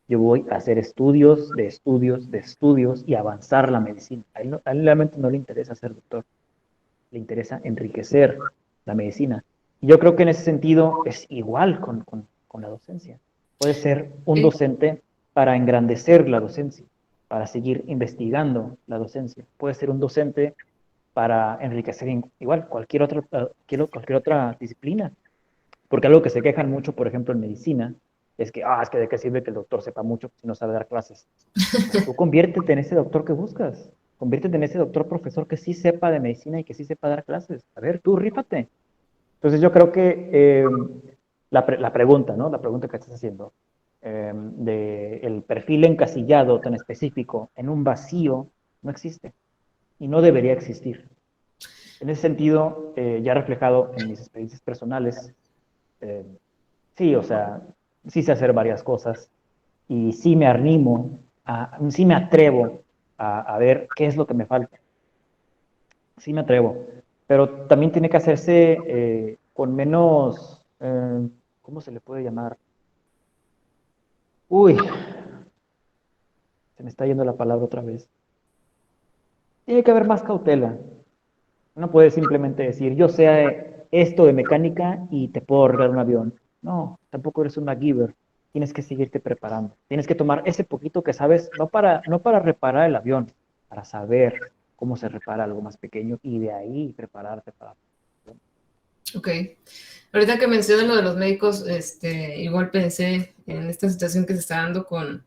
yo voy a hacer estudios de estudios de estudios y avanzar la medicina. A él realmente no le interesa ser doctor, le interesa enriquecer la medicina. Y yo creo que en ese sentido es igual con la docencia. Puede ser un sí. docente para engrandecer la docencia, para seguir investigando la docencia. Puede ser un docente para enriquecer igual cualquier otra disciplina. Porque algo que se quejan mucho, por ejemplo, en medicina, es que de qué sirve que el doctor sepa mucho si no sabe dar clases. Pues tú conviértete en ese doctor que buscas. Conviértete en ese doctor profesor que sí sepa de medicina y que sí sepa dar clases. A ver, tú rífate. Entonces yo creo que la pregunta, ¿no? La pregunta que estás haciendo, de el perfil encasillado tan específico en un vacío, no existe y no debería existir. En ese sentido, ya reflejado en mis experiencias personales, eh, sí, o sea, sí sé hacer varias cosas y sí me animo, sí me atrevo a ver qué es lo que me falta. Sí me atrevo, pero también tiene que hacerse con menos, ¿cómo se le puede llamar? Uy, se me está yendo la palabra otra vez. Tiene que haber más cautela. No puedes simplemente decir, yo sé esto de mecánica y te puedo arreglar un avión. No, tampoco eres un MacGyver. Tienes que seguirte preparando. Tienes que tomar ese poquito que sabes, no para reparar el avión, para saber cómo se repara algo más pequeño y de ahí prepararte para... Ok. Ahorita que mencionas lo de los médicos, igual pensé en esta situación que se está dando con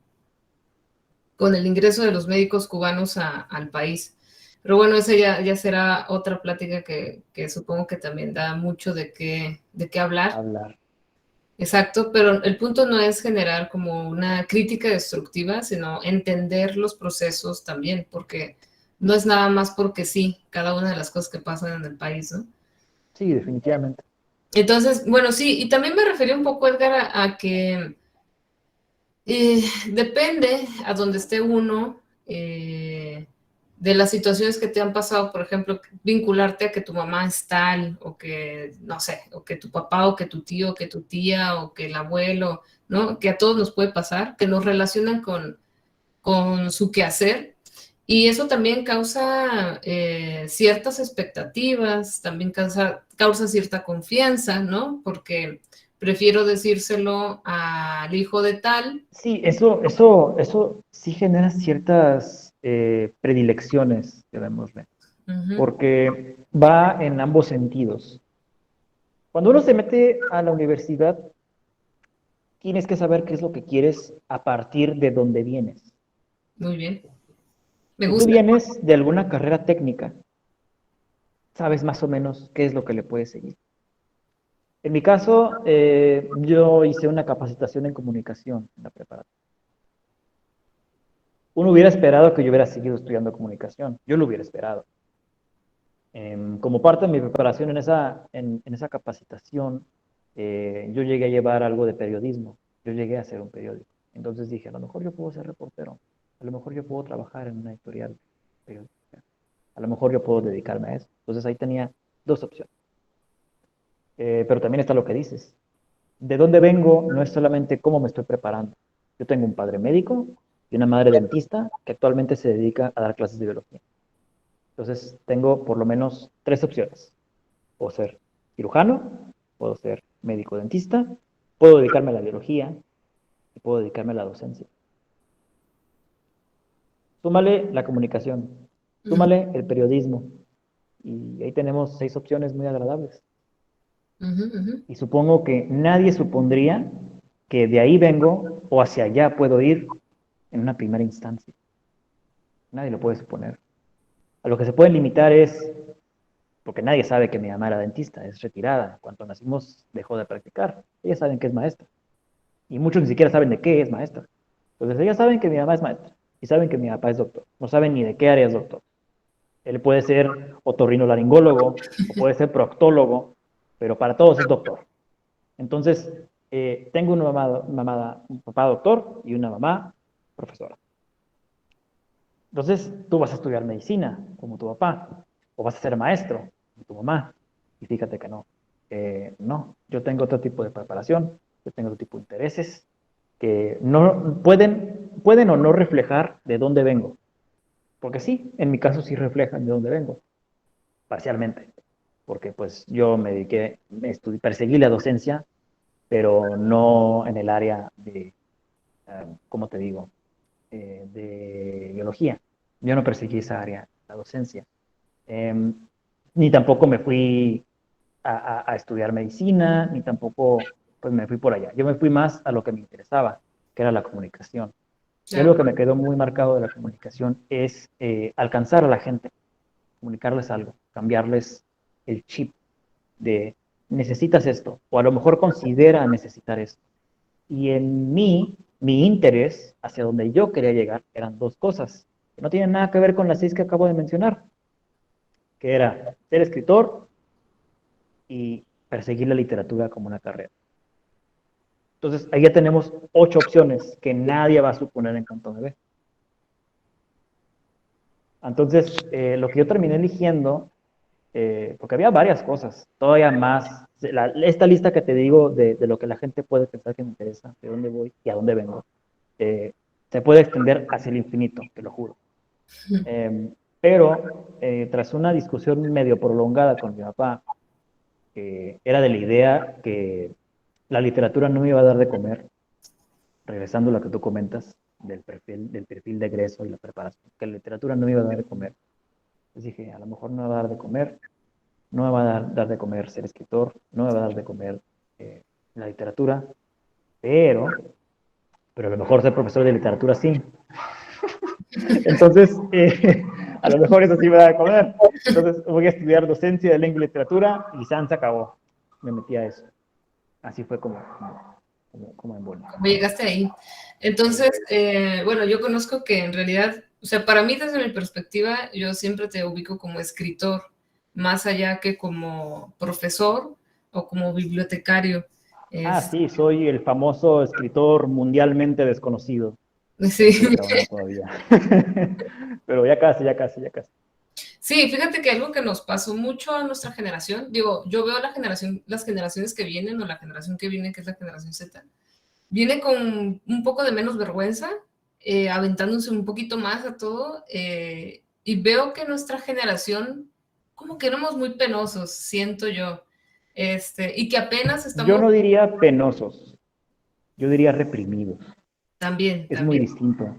el ingreso de los médicos cubanos al país. Pero bueno, esa ya será otra plática que supongo que también da mucho de qué hablar. hablar. Exacto, pero el punto no es generar como una crítica destructiva, sino entender los procesos también, porque no es nada más porque sí, cada una de las cosas que pasan en el país, ¿no? Sí, definitivamente. Entonces, bueno, sí, y también me refería un poco, Edgar, a que depende a donde esté uno, de las situaciones que te han pasado, por ejemplo, vincularte a que tu mamá es tal, o que, no sé, o que tu papá, o que tu tío, o que tu tía, o que el abuelo, ¿no? Que a todos nos puede pasar, que nos relacionan con su quehacer. Y eso también causa ciertas expectativas, también causa cierta confianza, ¿no? Porque prefiero decírselo al hijo de tal. Sí, eso sí genera ciertas predilecciones, llamémosle, Ujú, porque va en ambos sentidos. Cuando uno se mete a la universidad, tienes que saber qué es lo que quieres a partir de dónde vienes. muy bien, me Si tú gusta. vienes de alguna carrera técnica, sabes más o menos qué es lo que le puedes seguir. En mi caso, yo hice una capacitación en comunicación en la preparatoria. Uno hubiera esperado que yo hubiera seguido estudiando comunicación. Yo lo hubiera esperado. Como parte de mi preparación en esa capacitación, yo llegué a llevar algo de periodismo. Yo llegué a hacer un periódico. Entonces dije, a lo mejor yo puedo ser reportero. A lo mejor yo puedo trabajar en una editorial periodística. A lo mejor yo puedo dedicarme a eso. Entonces ahí tenía dos opciones. Pero también está lo que dices. De dónde vengo no es solamente cómo me estoy preparando. Yo tengo un padre médico y una madre dentista que actualmente se dedica a dar clases de biología. Entonces tengo por lo menos tres opciones. Puedo ser cirujano, puedo ser médico dentista, puedo dedicarme a la biología y puedo dedicarme a la docencia. Súmale la comunicación, Ujú, súmale el periodismo y ahí tenemos seis opciones muy agradables. ujú, ujú. Y supongo que nadie supondría que de ahí vengo o hacia allá puedo ir en una primera instancia. Nadie lo puede suponer. A lo que se puede limitar es, porque nadie sabe que mi mamá era dentista, es retirada. Cuando nacimos dejó de practicar. Ellas saben que es maestra. Y muchos ni siquiera saben de qué es maestra. Entonces ellas saben que mi mamá es maestra y saben que mi papá es doctor. No saben ni de qué área es doctor. Él puede ser otorrinolaringólogo o puede ser proctólogo, pero para todos es doctor. Entonces, tengo una un papá doctor y una mamá profesora. Entonces, tú vas a estudiar medicina, como tu papá, o vas a ser maestro, como tu mamá. Y fíjate que no. No, yo tengo otro tipo de preparación, yo tengo otro tipo de intereses que no pueden o no reflejar de dónde vengo. Porque sí, en mi caso sí reflejan de dónde vengo, parcialmente. Porque pues yo me dediqué, perseguí la docencia, pero no en el área de, ¿cómo te digo? De biología. Yo no perseguí esa área, la docencia. Eh, Ni tampoco me fui a estudiar medicina, ni tampoco pues me fui por allá. Yo me fui más a lo que me interesaba, que era la comunicación. Y algo Claro. que me quedó muy marcado de la comunicación es alcanzar a la gente, comunicarles algo, cambiarles el chip de necesitas esto, o a lo mejor considera necesitar esto. Y en mí, mi interés hacia donde yo quería llegar eran dos cosas, que no tienen nada que ver con las seis que acabo de mencionar, que era ser escritor y perseguir la literatura como una carrera. Entonces, ahí ya tenemos ocho opciones que nadie va a suponer en cuanto me ve. Entonces, lo que yo terminé eligiendo, porque había varias cosas, todavía más Esta lista que te digo de lo que la gente puede pensar que me interesa, de dónde voy y a dónde vengo, se puede extender hacia el infinito, te lo juro. Pero tras una discusión medio prolongada con mi papá, era de la idea que la literatura no me iba a dar de comer, regresando a lo que tú comentas del perfil de egreso y la preparación, que la literatura no me iba a dar de comer. Entonces dije, a lo mejor no me va a dar de comer, no me va a dar de comer ser escritor, no me va a dar de comer eh, la literatura, pero a lo mejor ser profesor de literatura sí. Entonces, a lo mejor eso sí me da de comer. Entonces voy a estudiar docencia de lengua y literatura y San se acabó. Me metí a eso. Así fue como en Bonnie. ¿Cómo llegaste ahí? Entonces, bueno, yo conozco que en realidad, o sea, para mí desde mi perspectiva, yo siempre te ubico como escritor, más allá que como profesor o como bibliotecario. Ah, Es, sí, soy el famoso escritor mundialmente desconocido. sí. No se me acabó todavía. Pero ya casi, ya casi, ya casi. Sí, fíjate que algo que nos pasó mucho a nuestra generación, digo, yo veo las generaciones que vienen o la generación que viene, que es la generación Z, viene con un poco de menos vergüenza, aventándose un poquito más a todo, y veo que nuestra generación, como que éramos muy penosos, siento yo, y que apenas Yo estamos no diría penosos, yo diría reprimidos. también, Es muy también, distinto,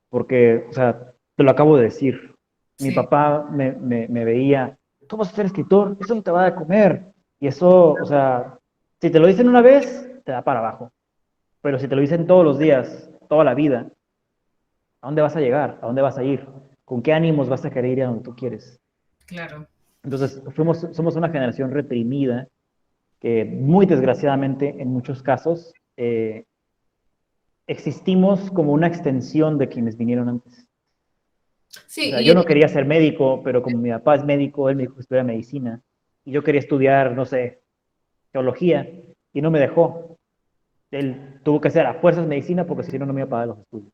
porque, o sea, te lo acabo de decir. Mi sí, papá me veía, tú vas a ser escritor, eso no te va a comer. Y eso, o sea, si te lo dicen una vez, te da para abajo. Pero si te lo dicen todos los días, toda la vida, ¿a dónde vas a llegar? ¿A dónde vas a ir? ¿Con qué ánimos vas a querer ir a donde tú quieres? claro. Entonces, somos una generación reprimida que muy desgraciadamente en muchos casos existimos como una extensión de quienes vinieron antes. O Sí, sea, yo no quería ser médico, pero como mi papá es médico, él me dijo que estudiara medicina. Y yo quería estudiar, no sé, teología, y no me dejó. Él tuvo que hacer a fuerzas medicina porque si no, no me iba a pagar los estudios.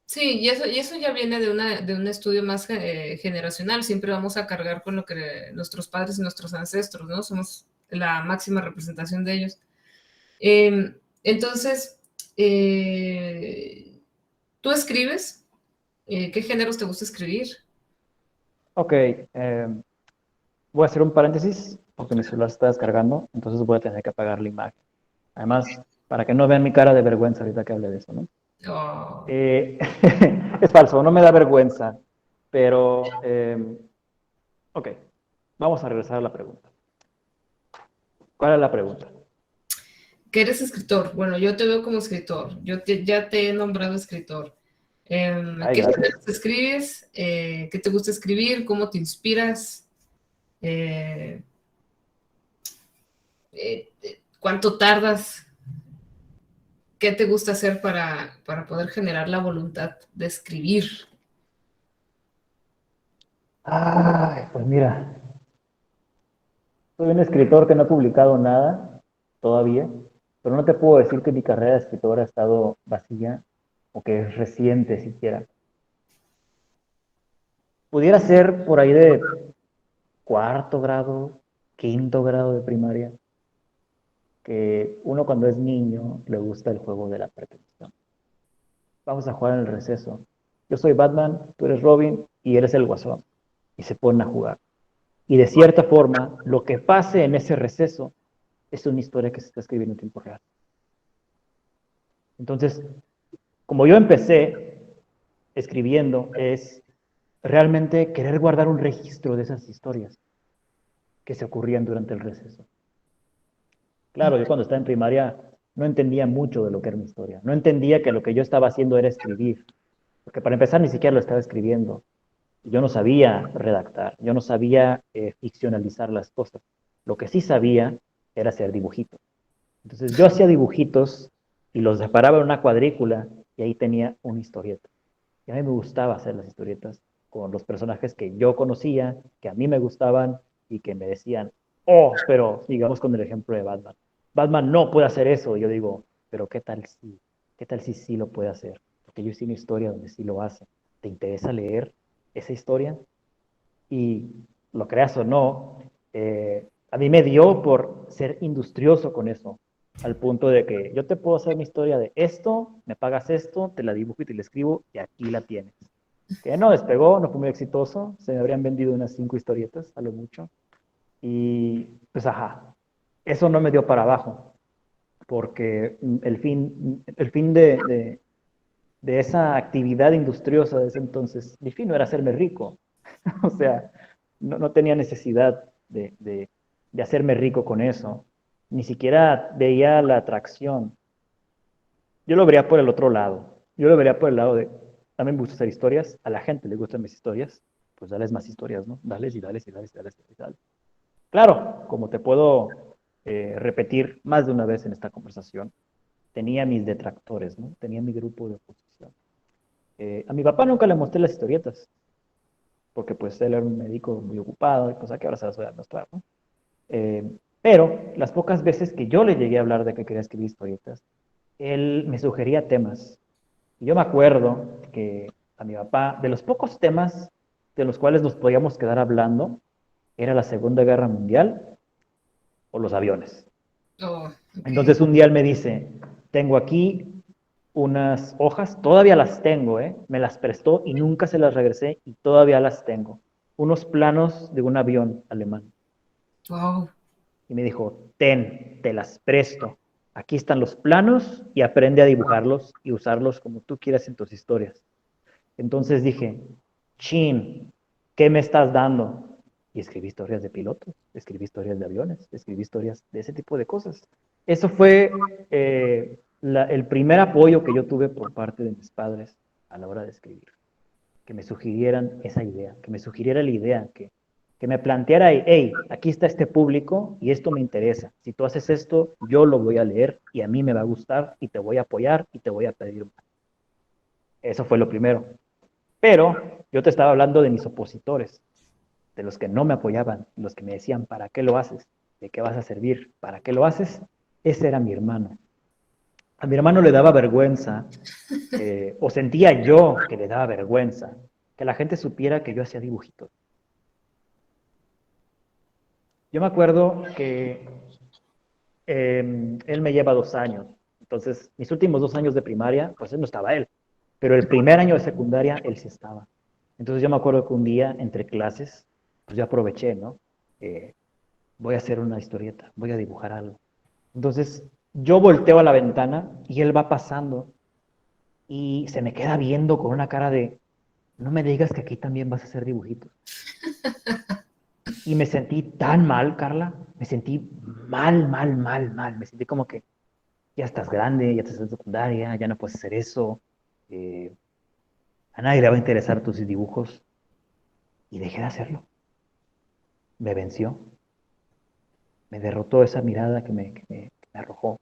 sí, y eso ya viene de un estudio más generacional. Siempre vamos a cargar con lo que nuestros padres y nuestros ancestros, ¿no? Somos la máxima representación de ellos. Entonces, ¿tú escribes? ¿Qué géneros te gusta escribir? Ok, voy a hacer un paréntesis porque mi celular está descargando, entonces voy a tener que apagar la imagen. Además, para que no vean mi cara de vergüenza ahorita que hable de eso, ¿no? Oh, Eh, es falso, no me da vergüenza, pero, ok, vamos a regresar a la pregunta. ¿Cuál es la pregunta? ¿qué eres escritor? Bueno, yo te veo como escritor. Ya te he nombrado escritor. Ay, ¿Qué gracias. géneros escribes? ¿Qué te gusta escribir? ¿Cómo te inspiras? Eh, ¿Cuánto tardas? ¿Qué te gusta hacer para poder generar la voluntad de escribir? Ay, pues mira, soy un escritor que no ha publicado nada todavía, pero no te puedo decir que mi carrera de escritor ha estado vacía o que es reciente siquiera. Pudiera ser por ahí de cuarto grado, quinto grado de primaria, que uno cuando es niño le gusta el juego de la pretensão. Vamos a jugar en el receso. Yo soy Batman, tú eres Robin y eres el Guasón. Y se ponen a jugar. Y de cierta forma, lo que pase en ese receso es una historia que se está escribiendo en tiempo real. Entonces, como yo empecé escribiendo, es realmente querer guardar un registro de esas historias que se ocurrían durante el receso. Claro, yo cuando estaba en primaria no entendía mucho de lo que era una historia. No entendía que lo que yo estaba haciendo era escribir. Porque para empezar ni siquiera lo estaba escribiendo. Yo no sabía redactar, yo no sabía ficcionalizar las cosas. Lo que sí sabía era hacer dibujitos. Entonces yo hacía dibujitos y los separaba en una cuadrícula y ahí tenía una historieta. Y a mí me gustaba hacer las historietas con los personajes que yo conocía, que a mí me gustaban y que me decían, oh, pero digamos con el ejemplo de Batman. Batman no puede hacer eso. Y yo digo, pero ¿qué tal si? ¿Qué tal si sí lo puede hacer? Porque yo hice una historia donde sí lo hace. ¿Te interesa leer esa historia? Y lo creas o no, A mí me dio por ser industrioso con eso, al punto de que yo te puedo hacer mi historia de esto, me pagas esto, te la dibujo y te la escribo y aquí la tienes. Que no despegó, no fue muy exitoso, se me habrían vendido unas 5 historietas, a lo mucho. Y pues ajá, eso no me dio para abajo, porque el fin de esa actividad industriosa de ese entonces, mi fin no era hacerme rico. O sea, no tenía necesidad de hacerme rico con eso. Ni siquiera veía la atracción. Yo lo vería por el otro lado. Yo lo vería por el lado de, también me gusta hacer historias, a la gente le gustan mis historias, pues dales más historias, ¿no? Dales y dales y dales y dales y dales. Claro, como te puedo repetir más de una vez en esta conversación, tenía mis detractores, ¿no? Tenía mi grupo de oposición. A mi papá nunca le mostré las historietas, porque pues él era un médico muy ocupado, y cosa que ahora se las voy a mostrar, ¿no? Eh, pero las pocas veces que yo le llegué a hablar de que quería escribir historietas, él me sugería temas. Y yo me acuerdo que a mi papá, de los pocos temas de los cuales nos podíamos quedar hablando, era la Segunda Guerra Mundial o los aviones. Oh, ok. Entonces un día él me dice, tengo aquí unas hojas, todavía las tengo, ¿eh? Me las prestó y nunca se las regresé y todavía las tengo. Unos planos de un avión alemán. Wow. Y me dijo, ten, te las presto. Aquí están los planos y aprende a dibujarlos y usarlos como tú quieras en tus historias. Entonces dije, chin, ¿qué me estás dando? Y escribí historias de pilotos, escribí historias de aviones, escribí historias de ese tipo de cosas. Eso fue el primer apoyo que yo tuve por parte de mis padres a la hora de escribir, que me sugirieran esa idea, que me sugiriera la idea, que me planteara, hey, aquí está este público y esto me interesa. Si tú haces esto, yo lo voy a leer y a mí me va a gustar y te voy a apoyar y te voy a pedir más. Eso fue lo primero. Pero yo te estaba hablando de mis opositores, de los que no me apoyaban, los que me decían, ¿para qué lo haces? ¿De qué vas a servir? ¿Para qué lo haces? Ese era mi hermano. A mi hermano le daba vergüenza, o sentía yo que le daba vergüenza, que la gente supiera que yo hacía dibujitos. Yo me acuerdo que él me lleva 2 años, entonces mis últimos 2 años de primaria, pues él no estaba él, pero el primer año de secundaria él sí estaba. Entonces yo me acuerdo que un día entre clases, pues yo aproveché, ¿no? Eh, Voy a hacer una historieta, voy a dibujar algo. Entonces yo volteo a la ventana y él va pasando y se me queda viendo con una cara de, no me digas que aquí también vas a hacer dibujitos. Y me sentí tan mal, Carla, me sentí mal, mal, mal, mal. Me sentí como que ya estás grande, ya estás en secundaria, ya no puedes hacer eso. eh, a nadie le va a interesar tus dibujos. Y dejé de hacerlo. Me venció, me derrotó esa mirada que me arrojó.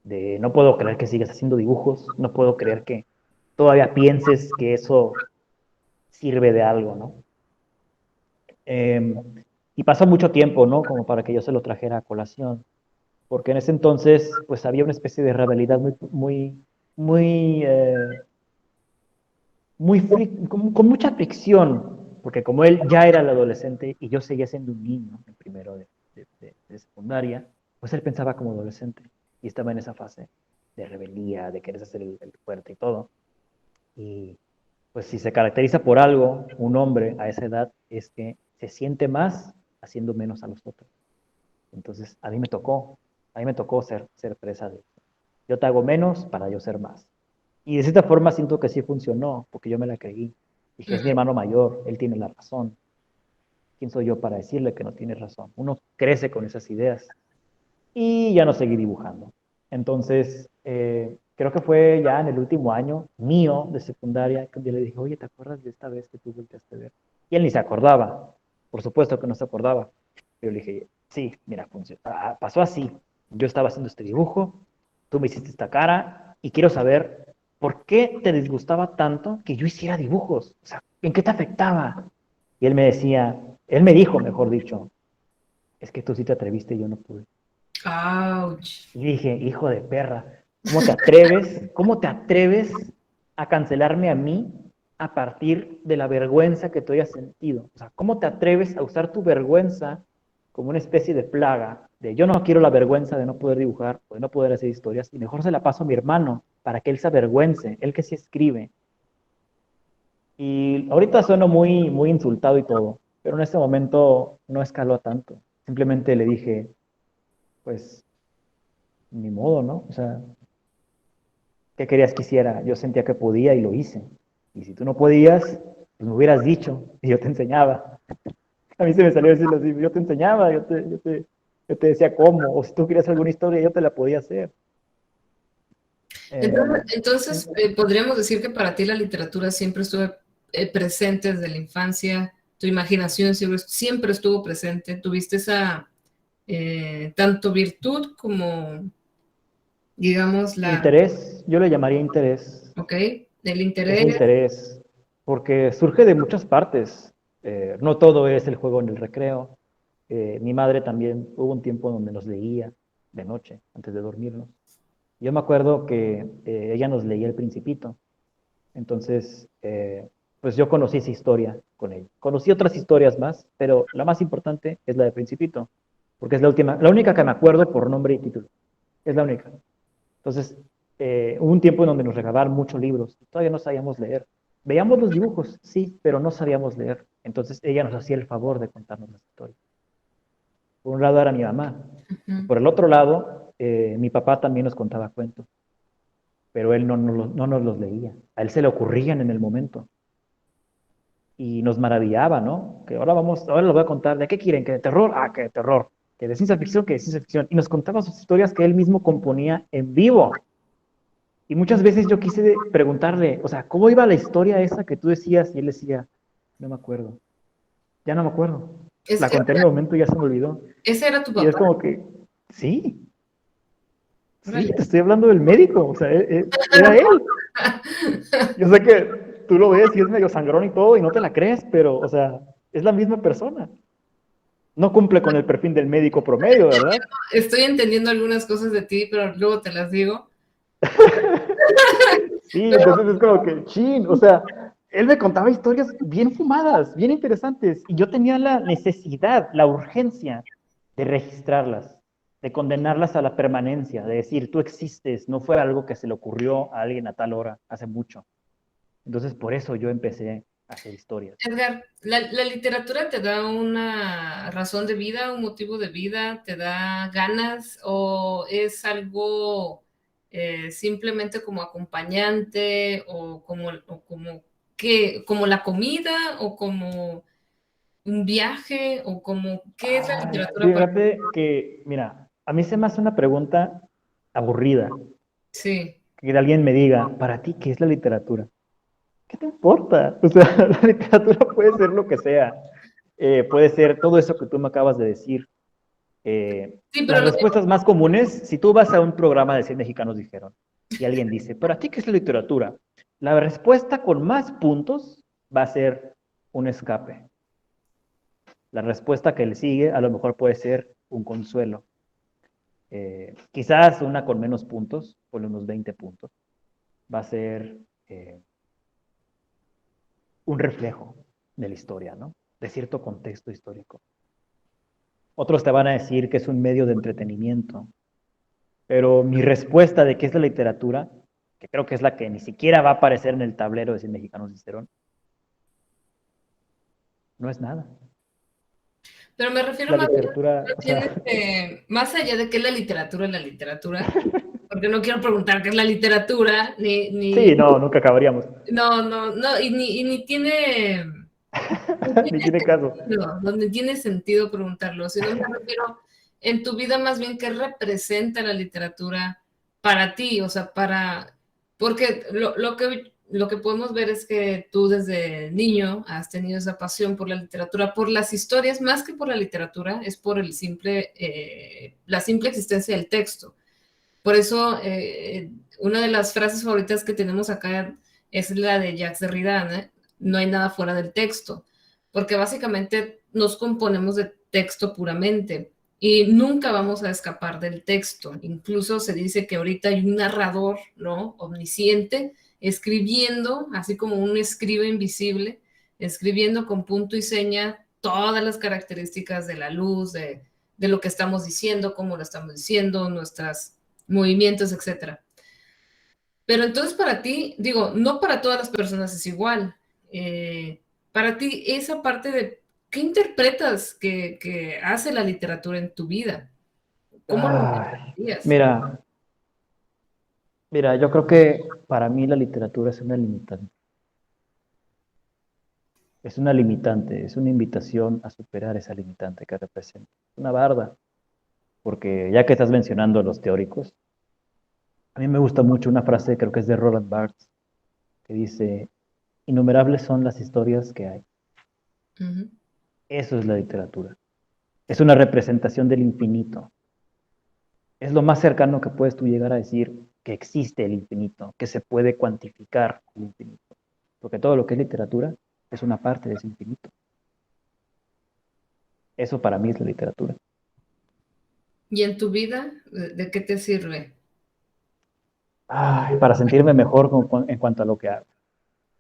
De no puedo creer que sigas haciendo dibujos, no puedo creer que todavía pienses que eso sirve de algo, ¿no? Eh, y pasó mucho tiempo, ¿no? Como para que yo se lo trajera a colación, porque en ese entonces, pues había una especie de rivalidad muy, con mucha fricción, porque como él ya era el adolescente y yo seguía siendo un niño en primero de secundaria, pues él pensaba como adolescente y estaba en esa fase de rebeldía, de querer ser el fuerte y todo. Y pues si se caracteriza por algo, un hombre a esa edad es que se siente más haciendo menos a los otros. Entonces a mí me tocó ser presa de, yo te hago menos para yo ser más. Y de cierta forma siento que sí funcionó, porque yo me la creí. Dije, es mi hermano mayor, él tiene la razón. ¿Quién soy yo para decirle que no tiene razón? Uno crece con esas ideas y ya no seguí dibujando. Entonces, creo que fue ya en el último año mío de secundaria que un día le dije, oye, ¿te acuerdas de esta vez que tú volteaste a ver? Y él ni se acordaba, por supuesto que no se acordaba. Yo le dije, sí, mira, pasó así. Yo estaba haciendo este dibujo, tú me hiciste esta cara y quiero saber por qué te disgustaba tanto que yo hiciera dibujos. O sea, ¿en qué te afectaba? Y él me decía, él me dijo, mejor dicho, es que tú sí te atreviste y yo no pude. Ouch. Y dije, hijo de perra, ¿cómo te atreves? ¿Cómo te atreves a cancelarme a mí a partir de la vergüenza que tú hayas sentido? O sea, ¿cómo te atreves a usar tu vergüenza como una especie de plaga, de yo no quiero la vergüenza de no poder dibujar, o de no poder hacer historias, y mejor se la paso a mi hermano, para que él se avergüence, él que sí escribe. Y ahorita sueno muy, muy insultado y todo, pero en ese momento no escaló tanto. Simplemente le dije, pues, ni modo, ¿no? O sea, ¿qué querías que hiciera? Yo sentía que podía y lo hice. Y si tú no podías, pues me hubieras dicho y yo te enseñaba. A mí se me salió decirlo así, yo te enseñaba, yo te decía cómo, o si tú querías alguna historia, yo te la podía hacer. Eh, Entonces, podríamos decir que para ti la literatura siempre estuvo presente desde la infancia, tu imaginación siempre estuvo presente, tuviste esa tanto virtud como, digamos, interés, yo le llamaría interés, ok, el ese interés. interés, porque surge de muchas partes. No todo es el juego en el recreo. Mi madre también hubo un tiempo donde nos leía de noche, antes de dormirnos. Yo me acuerdo que ella nos leía El Principito. Entonces, pues yo conocí esa historia con ella. Conocí otras historias más, pero la más importante es la de Principito, porque es la última, la única que me acuerdo por nombre y título. Es la única. Entonces, hubo un tiempo en donde nos regalaban muchos libros. Todavía no sabíamos leer. Veíamos los dibujos, sí, pero no sabíamos leer. Entonces, ella nos hacía el favor de contarnos las historias. Por un lado era mi mamá. Y Ujú. por el otro lado, mi papá también nos contaba cuentos, pero él no nos los leía. A él se le ocurrían en el momento. Y nos maravillaba, ¿no? Que ahora les voy a contar, ¿de qué quieren? ¿Que de terror? Ah, que de terror. Que de ciencia ficción, que de ciencia ficción. Y nos contaba sus historias que él mismo componía en vivo. Y muchas veces yo quise preguntarle, o sea, ¿cómo iba la historia esa que tú decías? Y él decía, no me acuerdo, ya no me acuerdo. Es- La es- conté en el momento y ya se me olvidó. ese era tu Y es papá. como que, sí, sí, Órale. te estoy hablando del médico, o sea, era él. Yo sé que tú lo ves y es medio sangrón y todo y no te la crees, pero, o sea, es la misma persona. No cumple con el perfil del médico promedio, ¿verdad? Estoy entendiendo algunas cosas de ti, pero luego te las digo. Sí, entonces es como que, chin, o sea, él me contaba historias bien fumadas, bien interesantes, y yo tenía la necesidad, la urgencia de registrarlas, de condenarlas a la permanencia, de decir, tú existes, no fue algo que se le ocurrió a alguien a tal hora, hace mucho. Entonces, por eso yo empecé a hacer historias. Edgar, la literatura te da una razón de vida, un motivo de vida, te da ganas o es algo simplemente como acompañante como la comida o como un viaje o como, ¿qué es la Ay, literatura para ti? fíjate que, mira, a mí se me hace una pregunta aburrida, Sí. que alguien me diga, para ti, ¿qué es la literatura? ¿Qué te importa? O sea, la literatura puede ser lo que sea. Puede ser todo eso que tú me acabas de decir. Sí, pero Las respuestas más comunes, si tú vas a un programa de 100 mexicanos dijeron, y alguien dice, ¿para ti qué es la literatura? La respuesta con más puntos va a ser un escape. La respuesta que le sigue a lo mejor puede ser un consuelo. Quizás una con menos puntos, por unos 20 puntos, va a ser un reflejo de la historia, ¿no? De cierto contexto histórico. Otros te van a decir que es un medio de entretenimiento, pero mi respuesta de qué es la literatura, que creo que es la que ni siquiera va a aparecer en el tablero de 100 mexicanos de Cicerón, no es nada. pero me refiero La más bien, literatura, o sea, más allá de qué es la literatura, porque no quiero preguntar qué es la literatura, sí, no, nunca acabaríamos. no, y ni tiene, Ni tiene caso. no ni tiene sentido preguntarlo, sino me refiero en tu vida más bien qué representa la literatura para ti, o sea, porque lo que podemos ver es que tú desde niño has tenido esa pasión por la literatura, por las historias, más que por la literatura, es por la simple existencia del texto. Por eso, una de las frases favoritas que tenemos acá es la de Jacques Derrida, ¿no? No hay nada fuera del texto, porque básicamente nos componemos de texto puramente y nunca vamos a escapar del texto. Incluso se dice que ahorita hay un narrador, ¿no? Omnisciente, escribiendo, así como un escriba invisible, escribiendo con punto y seña todas las características de la luz, de lo que estamos diciendo, cómo lo estamos diciendo, nuestros movimientos, etcétera. Pero entonces para ti, digo, no para todas las personas es igual. Para ti, esa parte de qué interpretas que hace la literatura en tu vida. ¿Cómo lo interpretarías? Mira, yo creo que para mí la literatura es una limitante. Es una limitante, es una invitación a superar esa limitante que representa. Una barda, porque ya que estás mencionando a los teóricos, a mí me gusta mucho una frase, creo que es de Roland Barthes, que dice, innumerables son las historias que hay. Uh-huh. Eso es la literatura. Es una representación del infinito. Es lo más cercano que puedes tú llegar a decir que existe el infinito, que se puede cuantificar el infinito. Porque todo lo que es literatura es una parte de ese infinito. Eso para mí es la literatura. ¿Y en tu vida, de qué te sirve? Para sentirme mejor en cuanto a lo que hago.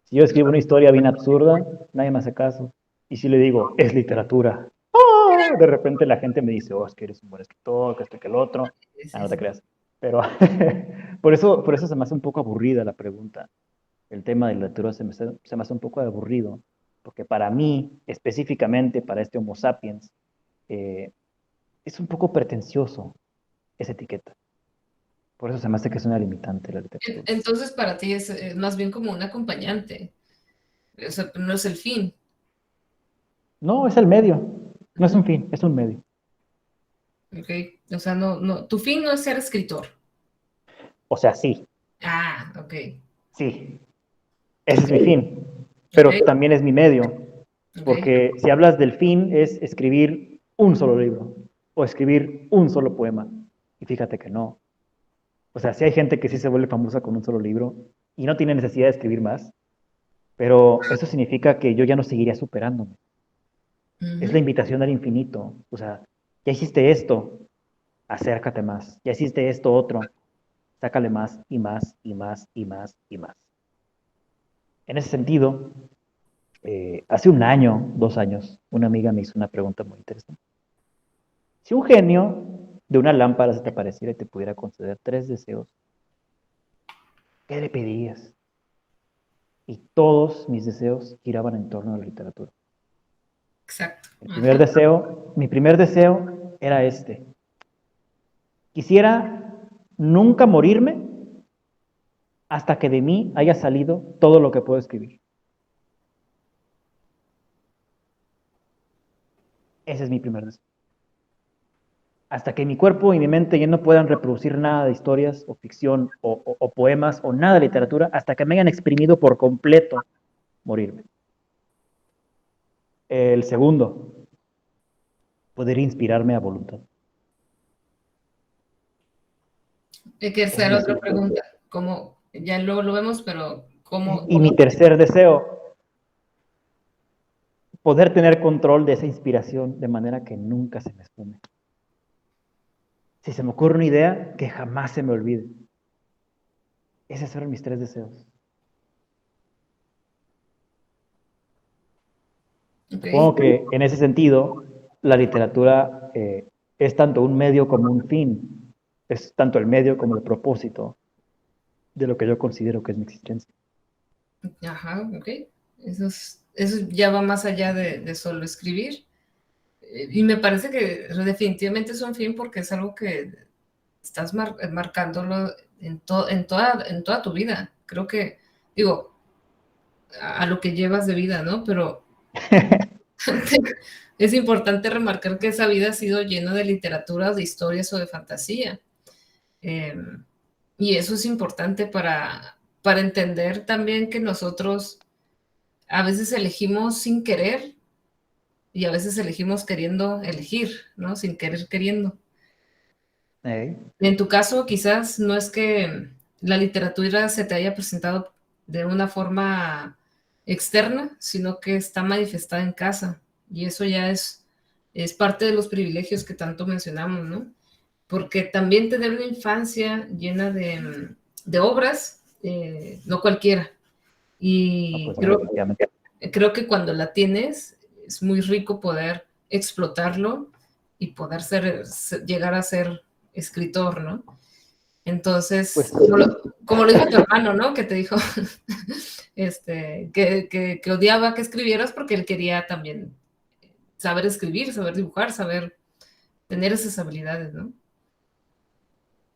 Si yo escribo una historia bien absurda, nadie me hace caso. Y si le digo, es literatura, de repente la gente me dice, oh, es que eres un buen escritor, que esto, que el otro. No te creas. Pero por eso se me hace un poco aburrida la pregunta. El tema de la literatura se me hace un poco aburrido, porque para mí, específicamente para este Homo sapiens, es un poco pretencioso esa etiqueta. Por eso se me hace que es una limitante la literatura. Entonces para ti es más bien como un acompañante. O sea, no es el fin. No, es el medio. No es un fin, es un medio. Ok. O sea, no, tu fin no es ser escritor. O sea, sí, Ah, ok. sí. Ese es mi fin. Ok, Pero también es mi medio. ok. Porque si hablas del fin, es escribir un solo libro o escribir un solo poema. Y fíjate que no. O sea, sí hay gente que sí se vuelve famosa con un solo libro y no tiene necesidad de escribir más, pero eso significa que yo ya no seguiría superándome. Es la Uh-huh. invitación al infinito. O sea, ya hiciste esto, acércate más. Ya hiciste esto otro, sácale más y más y más y más y más. En ese sentido, hace un año, 2 años, una amiga me hizo una pregunta muy interesante. Si un genio de una lámpara se te apareciera y te pudiera conceder 3 deseos, ¿qué le pedirías? Y todos mis deseos giraban en torno a la literatura. Exacto. Ajá. Mi primer deseo era este. Quisiera nunca morirme hasta que de mí haya salido todo lo que puedo escribir. Ese es mi primer deseo. Hasta que mi cuerpo y mi mente ya no puedan reproducir nada de historias o ficción o poemas o nada de literatura, hasta que me hayan exprimido por completo, morirme. El segundo, poder inspirarme a voluntad. Hay que Ese hacer es mi otra segundo. pregunta. ¿Cómo? Ya luego lo vemos, pero Y mi tercer deseo, poder tener control de esa inspiración de manera que nunca se me esfume. Si se me ocurre una idea, que jamás se me olvide. Esos fueron mis 3 deseos. Ok. Supongo que en ese sentido, la literatura es tanto un medio como un fin. Es tanto el medio como el propósito de lo que yo considero que es mi existencia. Ajá, ok. Eso ya va más allá de solo escribir. Y me parece que definitivamente es un fin porque es algo que estás marcándolo en toda tu vida. Creo que, digo, a lo que llevas de vida, ¿no? Pero es importante remarcar que esa vida ha sido llena de literatura, de historias o de fantasía. Eh, y eso es importante para entender también que nosotros a veces elegimos sin querer y a veces elegimos queriendo elegir, ¿no? Sin querer queriendo. En tu caso, quizás no es que la literatura se te haya presentado de una forma externa, sino que está manifestada en casa. Y eso ya es parte de los privilegios que tanto mencionamos, ¿no? Porque también tener una infancia llena de obras, no cualquiera. No, Y pues no, definitivamente. creo que cuando la tienes, es muy rico poder explotarlo y poder llegar a ser escritor, ¿no? Entonces, Pues como lo dijo tu hermano, ¿no? Que te dijo que odiaba que escribieras porque él quería también saber escribir, saber dibujar, saber tener esas habilidades, ¿no?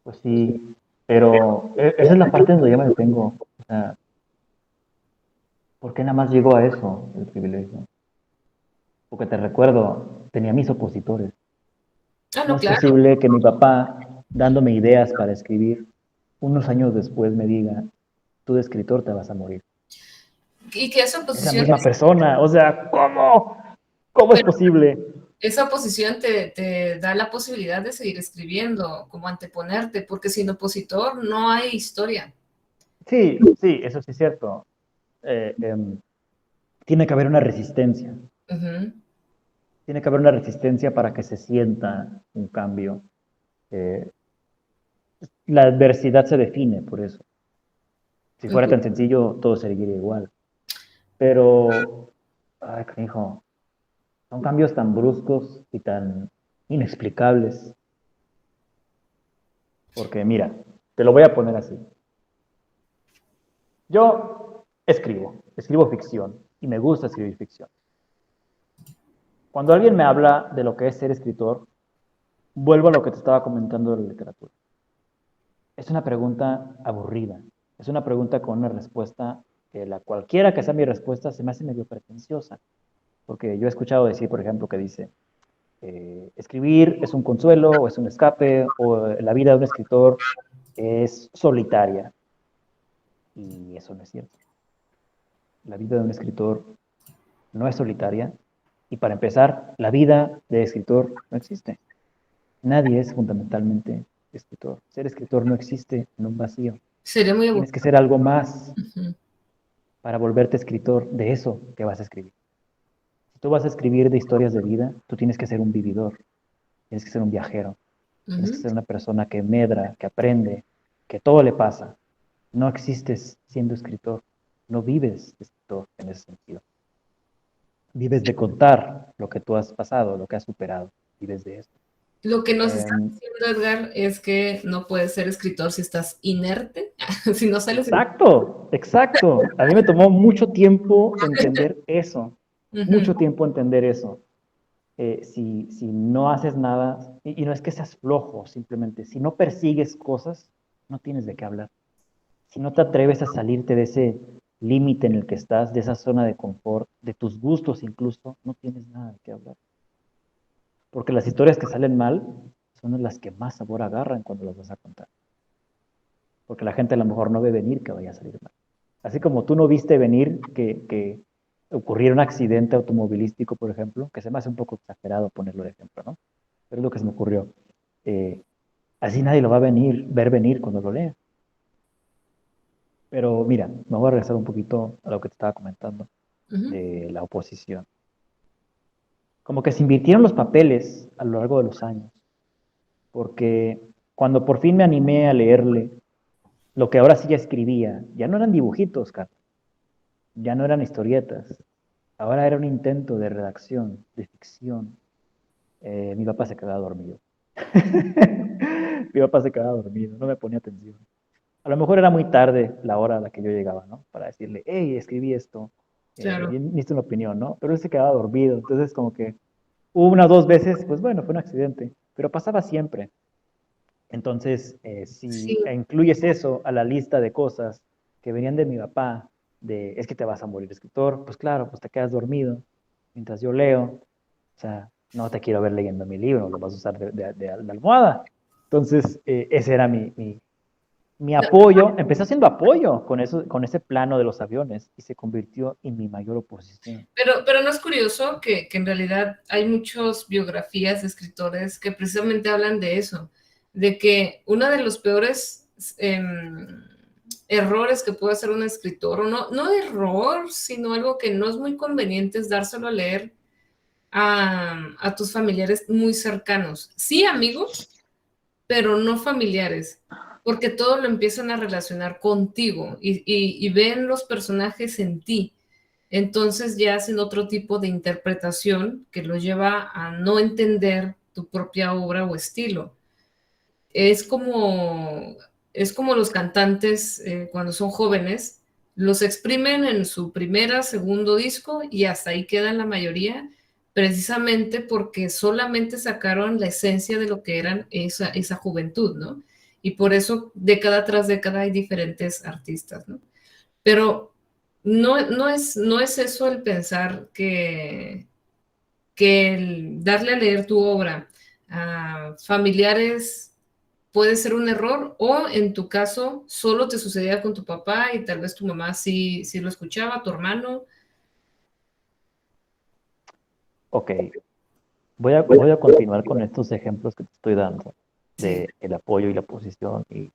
Pues sí, pero esa es la parte donde yo me detengo. O sea, ¿por qué nada más llegó a eso el privilegio? Porque te recuerdo, tenía mis opositores. Ah, No no, es claro. posible que mi papá, dándome ideas para escribir, unos años después me diga, tú de escritor te vas a morir. Y que Es la misma persona, o sea, ¿cómo? ¿Cómo es pero posible? esa oposición te da la posibilidad de seguir escribiendo, como anteponerte, porque sin opositor no hay historia. Sí, sí, eso sí es cierto. Eh, em, Tiene que haber una resistencia. Ujú. Tiene que haber una resistencia para que se sienta un cambio. Eh, la adversidad se define por eso. Si fuera tan sencillo, todo sería igual. Pero, ay, hijo, son cambios tan bruscos y tan inexplicables. Porque mira, te lo voy a poner así. Yo escribo ficción y me gusta escribir ficción. Cuando alguien me habla de lo que es ser escritor, vuelvo a lo que te estaba comentando de la literatura. Es una pregunta aburrida, es una pregunta con una respuesta que cualquiera que sea mi respuesta se me hace medio pretenciosa, porque yo he escuchado decir, por ejemplo, que dice, escribir es un consuelo o es un escape, o la vida de un escritor es solitaria, y eso no es cierto. La vida de un escritor no es solitaria, y para empezar, la vida de escritor no existe. Nadie es fundamentalmente escritor. Ser escritor no existe en un vacío. Sería muy Tienes que aburrido. ser algo más Ujú. para volverte escritor de eso que vas a escribir. Si tú vas a escribir de historias de vida, tú tienes que ser un vividor, tienes que ser un viajero, tienes que Ujú. ser una persona que medra, que aprende, que todo le pasa. No existes siendo escritor, no vives de escritor en ese sentido. Vives de contar lo que tú has pasado, lo que has superado, vives de eso. Lo que nos está Eh, diciendo Edgar es que no puedes ser escritor si estás inerte, si no sales. exacto, exacto. A mí me tomó mucho tiempo entender eso, Ujú. mucho tiempo entender eso. Si no haces nada, y no es que seas flojo, simplemente, si no persigues cosas, no tienes de qué hablar. Si no te atreves a salirte de ese límite en el que estás, de esa zona de confort, de tus gustos incluso, no tienes nada de qué hablar. Porque las historias que salen mal son las que más sabor agarran cuando las vas a contar. Porque la gente a lo mejor no ve venir que vaya a salir mal. Así como tú no viste venir que ocurriera un accidente automovilístico, por ejemplo, que se me hace un poco exagerado ponerlo de ejemplo, ¿no? Pero es lo que se me ocurrió. Eh, Así nadie lo va a ver venir cuando lo lea. Pero mira, me voy a regresar un poquito a lo que te estaba comentando Ujú. de la oposición. Como que se invirtieron los papeles a lo largo de los años, porque cuando por fin me animé a leerle, lo que ahora sí ya escribía, ya no eran dibujitos, Carlos, ya no eran historietas, ahora era un intento de redacción, de ficción. Mi papá se quedaba dormido. Mi papá se quedaba dormido, no me ponía atención. A lo mejor era muy tarde la hora a la que yo llegaba, ¿no? Para decirle, hey, escribí esto, Claro. necesito una opinión, ¿no? Pero él se quedaba dormido, entonces como que una o dos veces, pues bueno, fue un accidente, pero pasaba siempre. Entonces, Sí, si incluyes eso a la lista de cosas que venían de mi papá, de es que te vas a morir escritor, pues claro, pues te quedas dormido mientras yo leo. O sea, no te quiero ver leyendo mi libro, lo vas a usar de almohada. Entonces, ese era mi no, apoyo. Empecé haciendo apoyo con, eso, con ese plano de los aviones y se convirtió en mi mayor oposición. pero no es curioso que en realidad hay muchas biografías de escritores que precisamente hablan de eso, de que uno de los peores errores que puede hacer un escritor, o no error, sino algo que no es muy conveniente, es dárselo a leer a tus familiares muy cercanos. Sí, amigos, pero no familiares, porque todo lo empiezan a relacionar contigo y ven los personajes en ti. entonces ya hacen otro tipo de interpretación que los lleva a no entender tu propia obra o estilo. Es como, es como los cantantes cuando son jóvenes, los exprimen en su primera, segundo disco y hasta ahí quedan la mayoría, precisamente porque solamente sacaron la esencia de lo que eran esa juventud, ¿no? Y por eso década tras década hay diferentes artistas, ¿no? Pero no es eso el pensar que el darle a leer tu obra a familiares puede ser un error o en tu caso solo te sucedía con tu papá y tal vez tu mamá sí lo escuchaba, tu hermano. Ok, voy a continuar con estos ejemplos que te estoy dando Sí. de el apoyo y la oposición y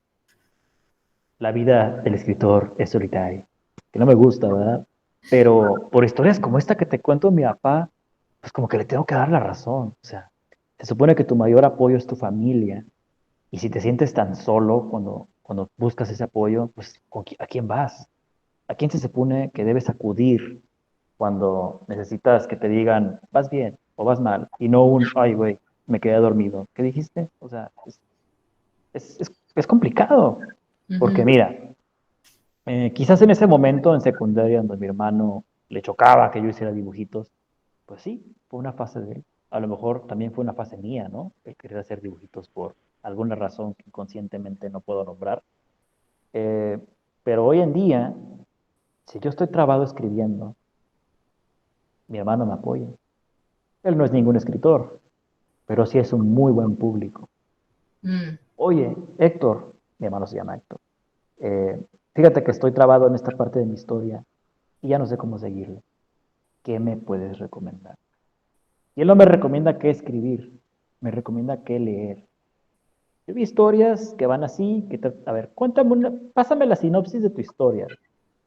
la vida del escritor es solitaria, que no me gusta, ¿verdad? Pero por historias como esta que te cuento mi papá, pues como que le tengo que dar la razón. O sea, se supone que tu mayor apoyo es tu familia. Y si te sientes tan solo cuando buscas ese apoyo, pues ¿a quién vas? ¿A quién se supone que debes acudir cuando necesitas que te digan, vas bien o vas mal? Y no ay, güey, me quedé dormido. ¿Qué dijiste? O sea, es complicado. Porque Ujú. mira, quizás en ese momento en secundaria, donde mi hermano le chocaba que yo hiciera dibujitos, pues sí, fue una fase de él. A lo mejor también fue una fase mía, ¿no? El querer hacer dibujitos por alguna razón que inconscientemente no puedo nombrar. Eh, pero hoy en día, si yo estoy trabado escribiendo, mi hermano me apoya. Él no es ningún escritor, pero sí es un muy buen público. Mm. Oye, Héctor, mi hermano se llama Héctor, fíjate que estoy trabado en esta parte de mi historia y ya no sé cómo seguirle. ¿Qué me puedes recomendar? Y él no me recomienda qué escribir, me recomienda qué leer. Yo vi historias que van así, a ver, pásame la sinopsis de tu historia.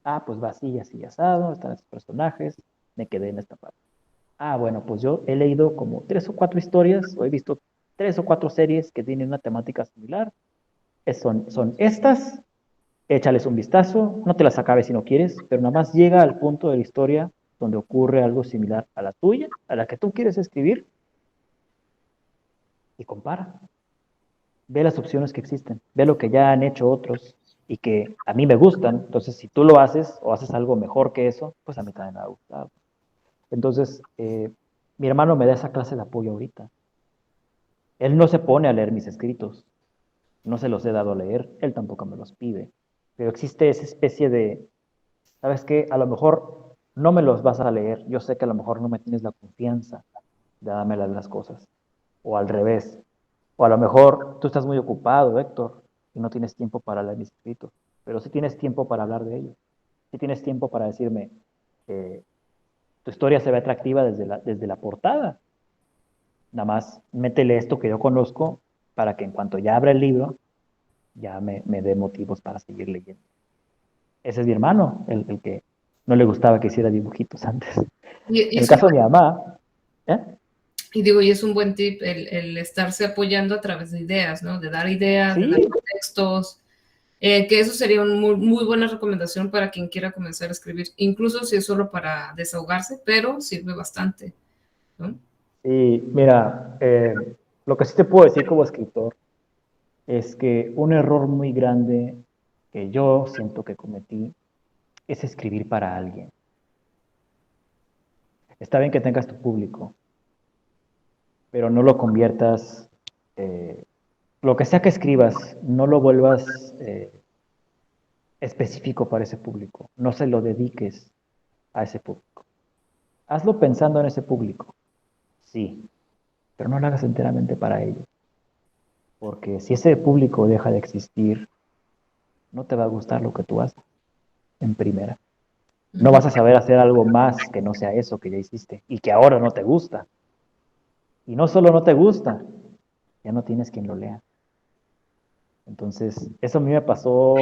Ah, pues va así, así, asado, están estos personajes, me quedé en esta parte. Ah, bueno, pues yo he leído como 3 o 4 historias, o he visto 3 o 4 series que tienen una temática similar. Son estas, échales un vistazo, no te las acabes si no quieres, pero nada más llega al punto de la historia donde ocurre algo similar a la tuya, a la que tú quieres escribir, y compara. Ve las opciones que existen, ve lo que ya han hecho otros y que a mí me gustan. Entonces, si tú lo haces o haces algo mejor que eso, pues a mí también me ha gustado. Entonces, mi hermano me da esa clase de apoyo ahorita. Él no se pone a leer mis escritos, no se los he dado a leer, él tampoco me los pide. Pero existe esa especie de, ¿sabes qué? A lo mejor no me los vas a leer, yo sé que a lo mejor no me tienes la confianza de darme las cosas, o al revés. O a lo mejor tú estás muy ocupado, Héctor, y no tienes tiempo para leer mis escritos, pero sí tienes tiempo para hablar de ellos. Sí tienes tiempo para decirme, eh, tu historia se ve atractiva desde la portada. Nada más métele esto que yo conozco para que en cuanto ya abra el libro, ya me dé motivos para seguir leyendo. Ese es mi hermano, el que no le gustaba que hiciera dibujitos antes. Y En el es un caso de mi mamá, ¿eh? Y digo, y es un buen tip el estarse apoyando a través de ideas, ¿no? De dar ideas, de dar Sí, contextos, que eso sería una muy buena recomendación para quien quiera comenzar a escribir, incluso si es solo para desahogarse, pero sirve bastante, ¿no? sí, mira, lo que sí te puedo decir como escritor es que un error muy grande que yo siento que cometí es escribir para alguien. Está bien que tengas tu público, pero no lo conviertas, eh, lo que sea que escribas, no lo vuelvas específico para ese público. No se lo dediques a ese público. Hazlo pensando en ese público, sí, pero no lo hagas enteramente para ellos, porque si ese público deja de existir, no te va a gustar lo que tú haces en primera. No Ujú. vas a saber hacer algo más que no sea eso que ya hiciste y que ahora no te gusta. Y no solo no te gusta, ya no tienes quien lo lea. Entonces, eso a mí me pasó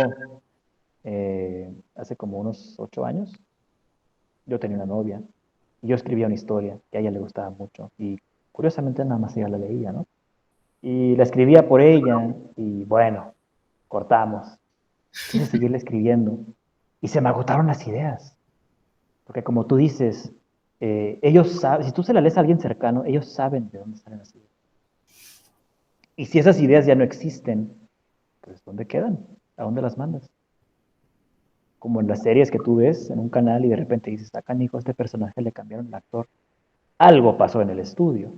hace como unos 8 años. Yo tenía una novia y yo escribía una historia que a ella le gustaba mucho y curiosamente nada más ella la leía, ¿no? Y la escribía por ella y bueno, cortamos. Quise seguirle escribiendo y se me agotaron las ideas. Porque como tú dices, ellos saben, si tú se la lees a alguien cercano, ellos saben de dónde salen las ideas. Y si esas ideas ya no existen, pues ¿dónde quedan? ¿A dónde las mandas? Como en las series que tú ves en un canal y de repente dices, acá, hijo, a este personaje le cambiaron el actor. Algo pasó en el estudio.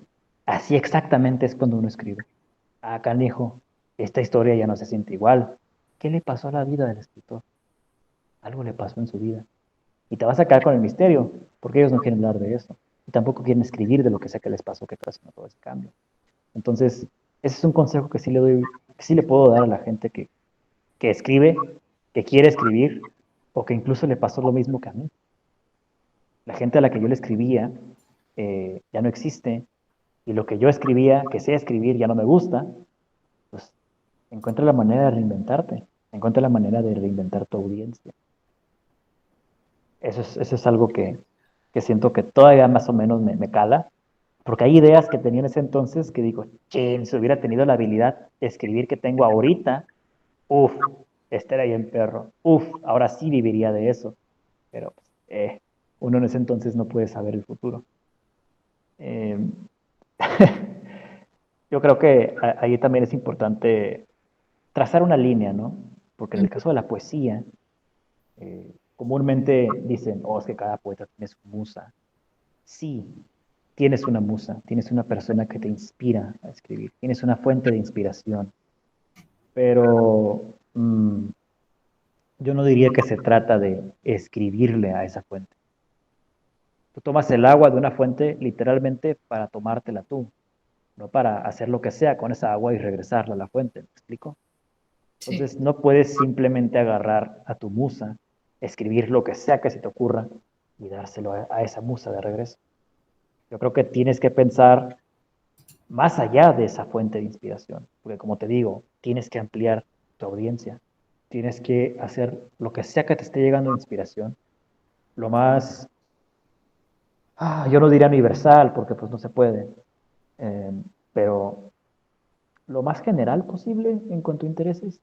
Así exactamente es cuando uno escribe. Ah, canijo, esta historia ya no se siente igual. ¿Qué le pasó a la vida del escritor? Algo le pasó en su vida. Y te vas a quedar con el misterio, porque ellos no quieren hablar de eso. Y tampoco quieren escribir de lo que sea que les pasó, que ocasionó todo ese cambio. Entonces, ese es un consejo que sí le doy, que sí le puedo dar a la gente que escribe, que quiere escribir, o que incluso le pasó lo mismo que a mí. La gente a la que yo le escribía ya no existe, y lo que yo escribía, que sé escribir, ya no me gusta, pues encuentra la manera de reinventarte, encuentra la manera de reinventar tu audiencia. Eso es algo que siento que todavía más o menos me cala, porque hay ideas que tenía en ese entonces que digo, che, si hubiera tenido la habilidad de escribir que tengo ahorita, uff, este era bien perro, uff, ahora sí viviría de eso, pero uno en ese entonces no puede saber el futuro. Eh, yo creo que ahí también es importante trazar una línea, ¿no? Porque en el caso de la poesía, comúnmente dicen, oh, es que cada poeta tiene su musa. Sí, tienes una musa, tienes una persona que te inspira a escribir, tienes una fuente de inspiración, pero yo no diría que se trata de escribirle a esa fuente. Tú tomas el agua de una fuente literalmente para tomártela tú, no para hacer lo que sea con esa agua y regresarla a la fuente, ¿me explico? Sí. Entonces no puedes simplemente agarrar a tu musa, escribir lo que sea que se te ocurra y dárselo a esa musa de regreso. Yo creo que tienes que pensar más allá de esa fuente de inspiración, porque como te digo, tienes que ampliar tu audiencia, tienes que hacer lo que sea que te esté llegando de inspiración, lo más, yo no diría universal, porque pues no se puede, eh, pero lo más general posible en cuanto a intereses,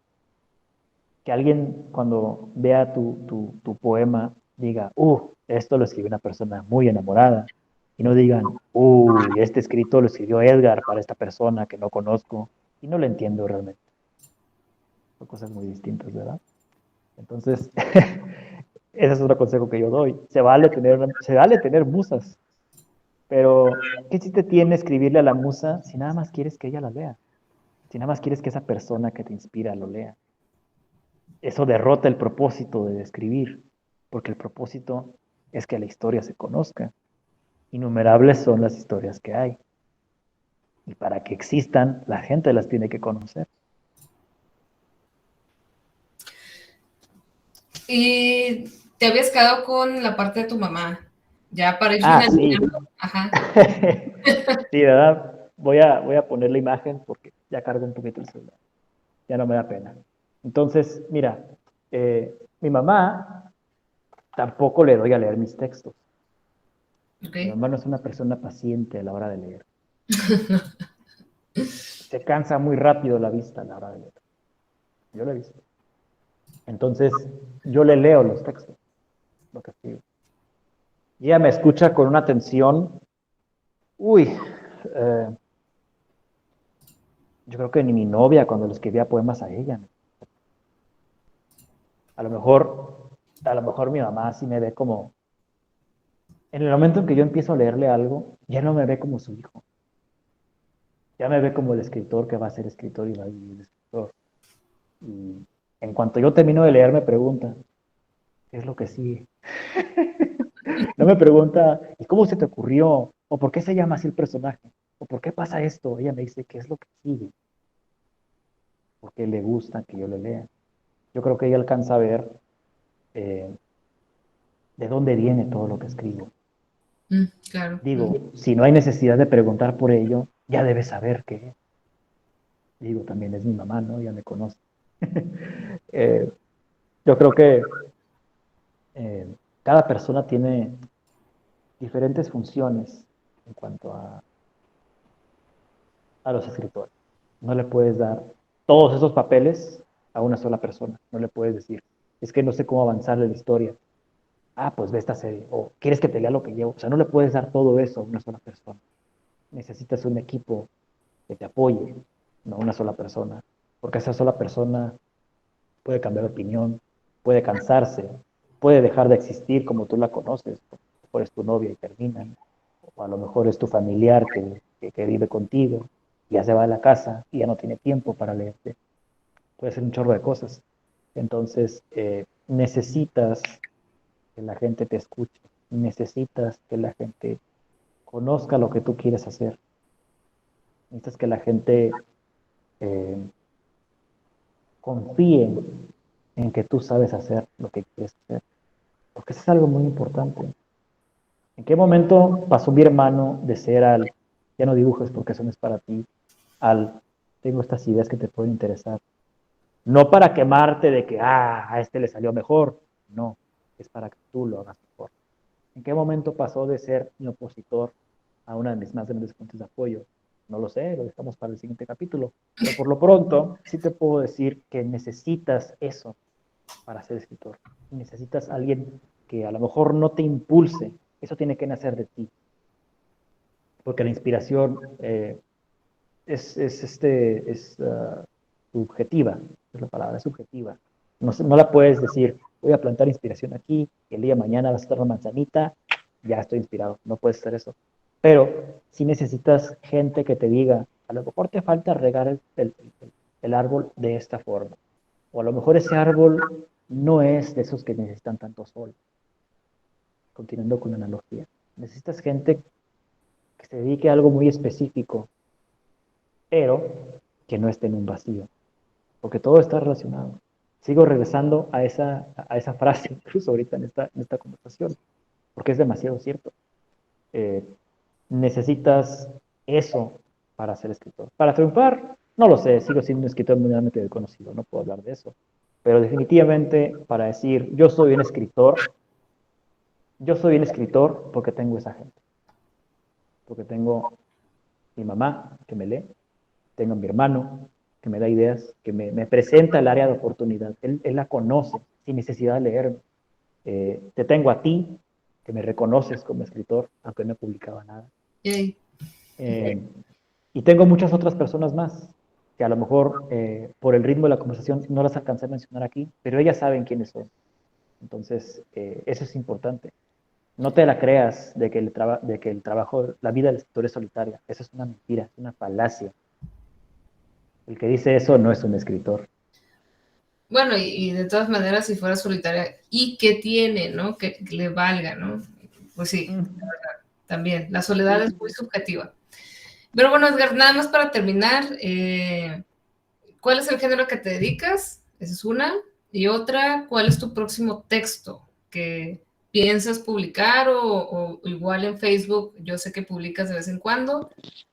que alguien cuando vea tu poema diga, esto lo escribió una persona muy enamorada, y no digan, este escrito lo escribió Edgar para esta persona que no conozco y no lo entiendo realmente. Son cosas muy distintas, ¿verdad? Entonces, ese es otro consejo que yo doy. Se vale tener musas, pero ¿qué chiste tiene escribirle a la musa si nada más quieres que ella la lea? Si nada más quieres que esa persona que te inspira lo lea. Eso derrota el propósito de escribir, porque el propósito es que la historia se conozca. Innumerables son las historias que hay. Y para que existan, la gente las tiene que conocer. Y te habías quedado con la parte de tu mamá, ya para ir Ah, sí. finalizando. Ajá. Sí, ¿verdad? Voy a poner la imagen porque ya cargo un poquito el celular. Ya no me da pena. Entonces, mira, mi mamá tampoco le doy a leer mis textos. Ok. Mi mamá no es una persona paciente a la hora de leer. Se cansa muy rápido la vista a la hora de leer. Yo lo he visto. Entonces, yo le leo los textos, lo que escribo. Y ella me escucha con una atención, uy, eh, yo creo que ni mi novia cuando le escribía poemas a ella. A lo mejor, a lo mejor mi mamá sí me ve como, en el momento en que yo empiezo a leerle algo, ya no me ve como su hijo. Ya me ve como el escritor que va a ser escritor y va a vivir escritor. Y en cuanto yo termino de leer, me pregunta, ¿qué es lo que sigue? No me pregunta, ¿y cómo se te ocurrió? ¿O por qué se llama así el personaje? ¿O por qué pasa esto? Ella me dice, ¿qué es lo que sigue? Porque le gusta que yo le lea. Yo creo que ella alcanza a ver eh, de dónde viene todo lo que escribo. Claro. Digo, si no hay necesidad de preguntar por ello, ya debe saber qué es. Digo, también es mi mamá, ¿no? Ya me conoce. Eh, yo creo que cada persona tiene diferentes funciones en cuanto a los escritores. No le puedes dar todos esos papeles a una sola persona. No le puedes decir, es que no sé cómo avanzarle la historia. pues ve esta serie, o quieres que te lea lo que llevo. O sea, no le puedes dar todo eso a una sola persona. Necesitas un equipo que te apoye, no una sola persona, porque esa sola persona puede cambiar de opinión, puede cansarse, puede dejar de existir como tú la conoces, a lo mejor es tu novia y terminan, o a lo mejor es tu familiar que vive contigo, y ya se va a la casa y ya no tiene tiempo para leerte, puede ser un chorro de cosas. Entonces, necesitas que la gente te escuche, necesitas que la gente conozca lo que tú quieres hacer, necesitas que la gente eh, confíe en que tú sabes hacer lo que quieres hacer, porque eso es algo muy importante. ¿En qué momento pasó mi hermano de ser al, ya no dibujes porque eso no es para ti, al, tengo estas ideas que te pueden interesar? No para quemarte de que, a este le salió mejor, no, es para que tú lo hagas mejor. ¿En qué momento pasó de ser mi opositor a una de mis más grandes fuentes de apoyo? No lo sé, lo dejamos para el siguiente capítulo. Pero por lo pronto, sí te puedo decir que necesitas eso para ser escritor. Necesitas a alguien que a lo mejor no te impulse. Eso tiene que nacer de ti. Porque la inspiración es subjetiva, es la palabra, es subjetiva. No, no la puedes decir, voy a plantar inspiración aquí, el día de mañana vas a estar una manzanita, ya estoy inspirado. No puedes hacer eso. Pero si necesitas gente que te diga, a lo mejor te falta regar el árbol de esta forma. O a lo mejor ese árbol no es de esos que necesitan tanto sol. Continuando con la analogía. Necesitas gente que se dedique a algo muy específico, pero que no esté en un vacío, porque todo está relacionado. Sigo regresando a esa frase, incluso ahorita en esta conversación, porque es demasiado cierto. Eh, necesitas eso para ser escritor. Para triunfar, no lo sé, sigo siendo un escritor mundialmente desconocido, no puedo hablar de eso. Pero definitivamente para decir, yo soy un escritor porque tengo esa gente, porque tengo mi mamá que me lee, tengo a mi hermano que me da ideas, que me presenta el área de oportunidad. Él la conoce sin necesidad de leerme. Te tengo a ti, que me reconoces como escritor, aunque no publicaba nada. Yay. Eh, y tengo muchas otras personas más, que a lo mejor por el ritmo de la conversación no las alcancé a mencionar aquí, pero ellas saben quiénes son. Entonces, eso es importante. No te la creas de que el trabajo, la vida del escritor es solitaria. Eso es una mentira, es una falacia. El que dice eso no es un escritor. Bueno, y de todas maneras, si fuera solitaria, ¿y qué tiene, no? Que le valga, ¿no? Pues sí, la Mm, verdad, también. La sí, soledad es sí, muy sí. subjetiva. Pero bueno, Edgar, nada más para terminar, ¿cuál es el género que te dedicas? Esa es una. Y otra, ¿cuál es tu próximo texto que piensas publicar o igual en Facebook? Yo sé que publicas de vez en cuando. Entonces,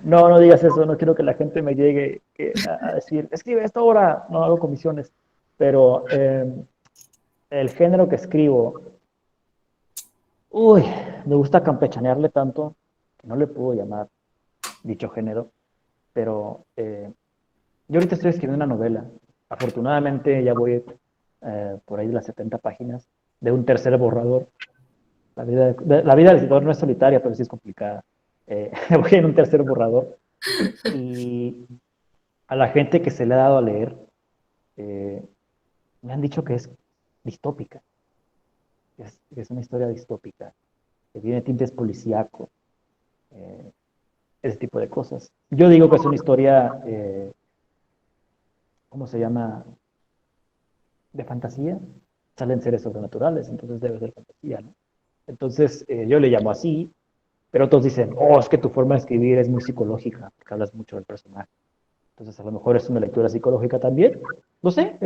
No, no digas eso, no quiero que la gente me llegue a decir, escribe esto ahora, no hago comisiones, pero el género que escribo, uy, me gusta campechanearle tanto que no le puedo llamar dicho género, pero yo ahorita estoy escribiendo una novela. Afortunadamente ya voy por ahí de las 70 páginas de un tercer borrador. La vida del escritor no es solitaria, pero sí es complicada. Voy en un tercer borrador y a la gente que se le ha dado a leer eh, me han dicho que es distópica, que es una historia distópica, que tiene tintes policíacos, eh, ese tipo de cosas. Yo digo que es una historia, ¿cómo se llama? De fantasía, salen seres sobrenaturales, entonces debe ser fantasía, ¿no? Entonces yo le llamo así, pero otros dicen, oh, es que tu forma de escribir es muy psicológica, porque hablas mucho del personaje. Entonces a lo mejor es una lectura psicológica también, no sé,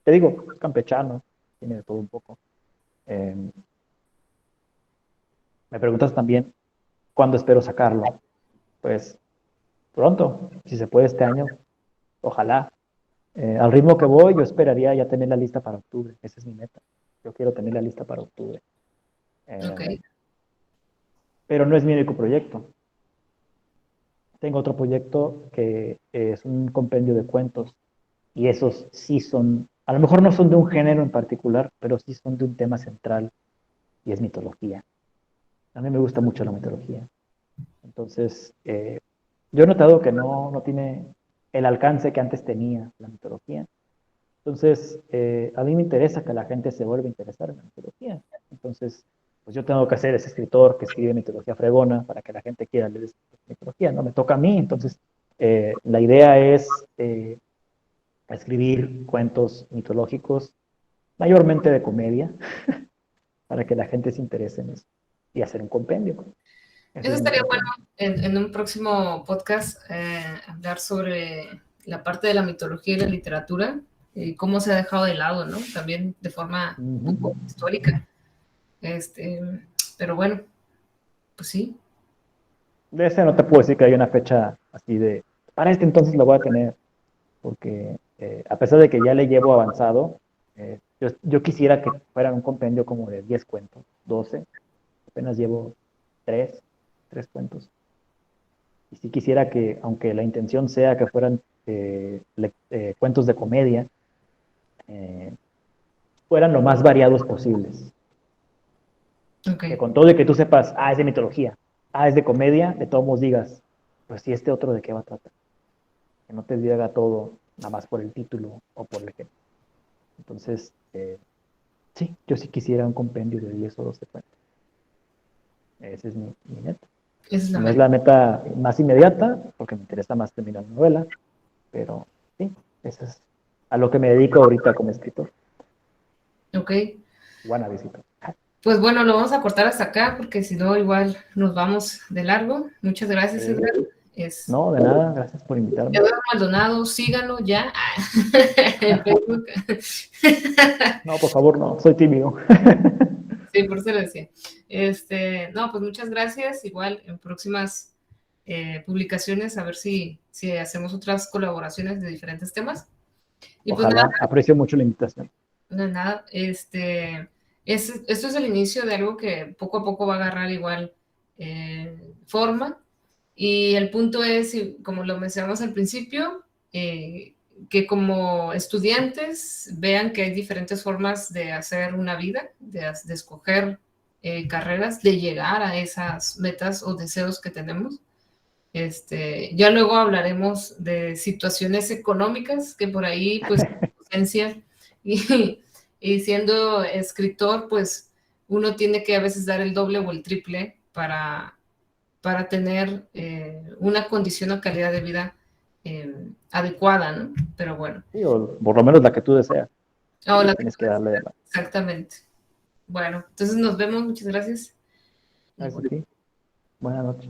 te digo, es campechano, tiene de todo un poco. Eh, me preguntas también cuándo espero sacarlo. Pues pronto, si se puede este año, ojalá. Al ritmo que voy, yo esperaría ya tener la lista para octubre, esa es mi meta. Yo quiero tener la lista para octubre. ok. Eh, pero no es mi único proyecto. Tengo otro proyecto que es un compendio de cuentos y esos sí son A lo mejor no son de un género en particular, pero sí son de un tema central y es mitología. A mí me gusta mucho la mitología. Entonces, yo he notado que no tiene el alcance que antes tenía la mitología. Entonces, a mí me interesa que la gente se vuelva a interesar en la mitología. Entonces, pues yo tengo que ser ese escritor que escribe mitología fregona para que la gente quiera leer esa mitología, ¿no? Me toca a mí. Entonces, la idea es escribir cuentos mitológicos, mayormente de comedia, para que la gente se interese en eso y hacer un compendio. Esa Eso es mi estaría bueno intención. en un próximo podcast, hablar sobre la parte de la mitología y la literatura y cómo se ha dejado de lado, ¿no? También de forma un poco histórica. Este, pero bueno, pues sí. De ese no te puedo decir que hay una fecha así de, para este entonces lo voy a tener, porque a pesar de que ya le llevo avanzado, yo quisiera que fueran un compendio como de 10 cuentos, 12, apenas llevo 3, 3 cuentos. Y sí quisiera que, aunque la intención sea que fueran cuentos de comedia, eh, fueran lo más variados posibles. Que Ok. con todo de que tú sepas, es de mitología, es de comedia, de todos modos digas, pues si este otro de qué va a tratar. Que no te diga todo nada más por el título o por el ejemplo. Entonces, sí, yo sí quisiera un compendio de 10 o 12 cuentos. Esa es mi meta. Esa es la No es meta. la meta más inmediata, porque me interesa más terminar la novela, pero sí, eso es a lo que me dedico ahorita como escritor. Ok. Buena visita. Pues bueno, lo vamos a cortar hasta acá porque si no, igual nos vamos de largo. Muchas gracias, Edgar. Es No, de nada, gracias por invitarme. Eduardo Maldonado, síganlo ya en Facebook. No, por favor, no, soy tímido. Sí, por eso lo decía. No, pues muchas gracias. Igual en próximas publicaciones, a ver si hacemos otras colaboraciones de diferentes temas. Y pues nada, Ojalá, aprecio mucho la invitación. no, nada, esto es el inicio de algo que poco a poco va a agarrar igual forma. Y el punto es, como lo mencionamos al principio, que como estudiantes vean que hay diferentes formas de hacer una vida, de escoger carreras, de llegar a esas metas o deseos que tenemos. Ya luego hablaremos de situaciones económicas que por ahí, pues, ausencia y, y siendo escritor, pues, uno tiene que a veces dar el doble o el triple para tener una condición o calidad de vida adecuada, ¿no? Pero bueno. Sí, o por lo menos la que tú deseas. Sí, Hola, tienes que darle de la. exactamente. Bueno, entonces nos vemos, muchas gracias. Y Gracias bueno. a ti. Buenas noches.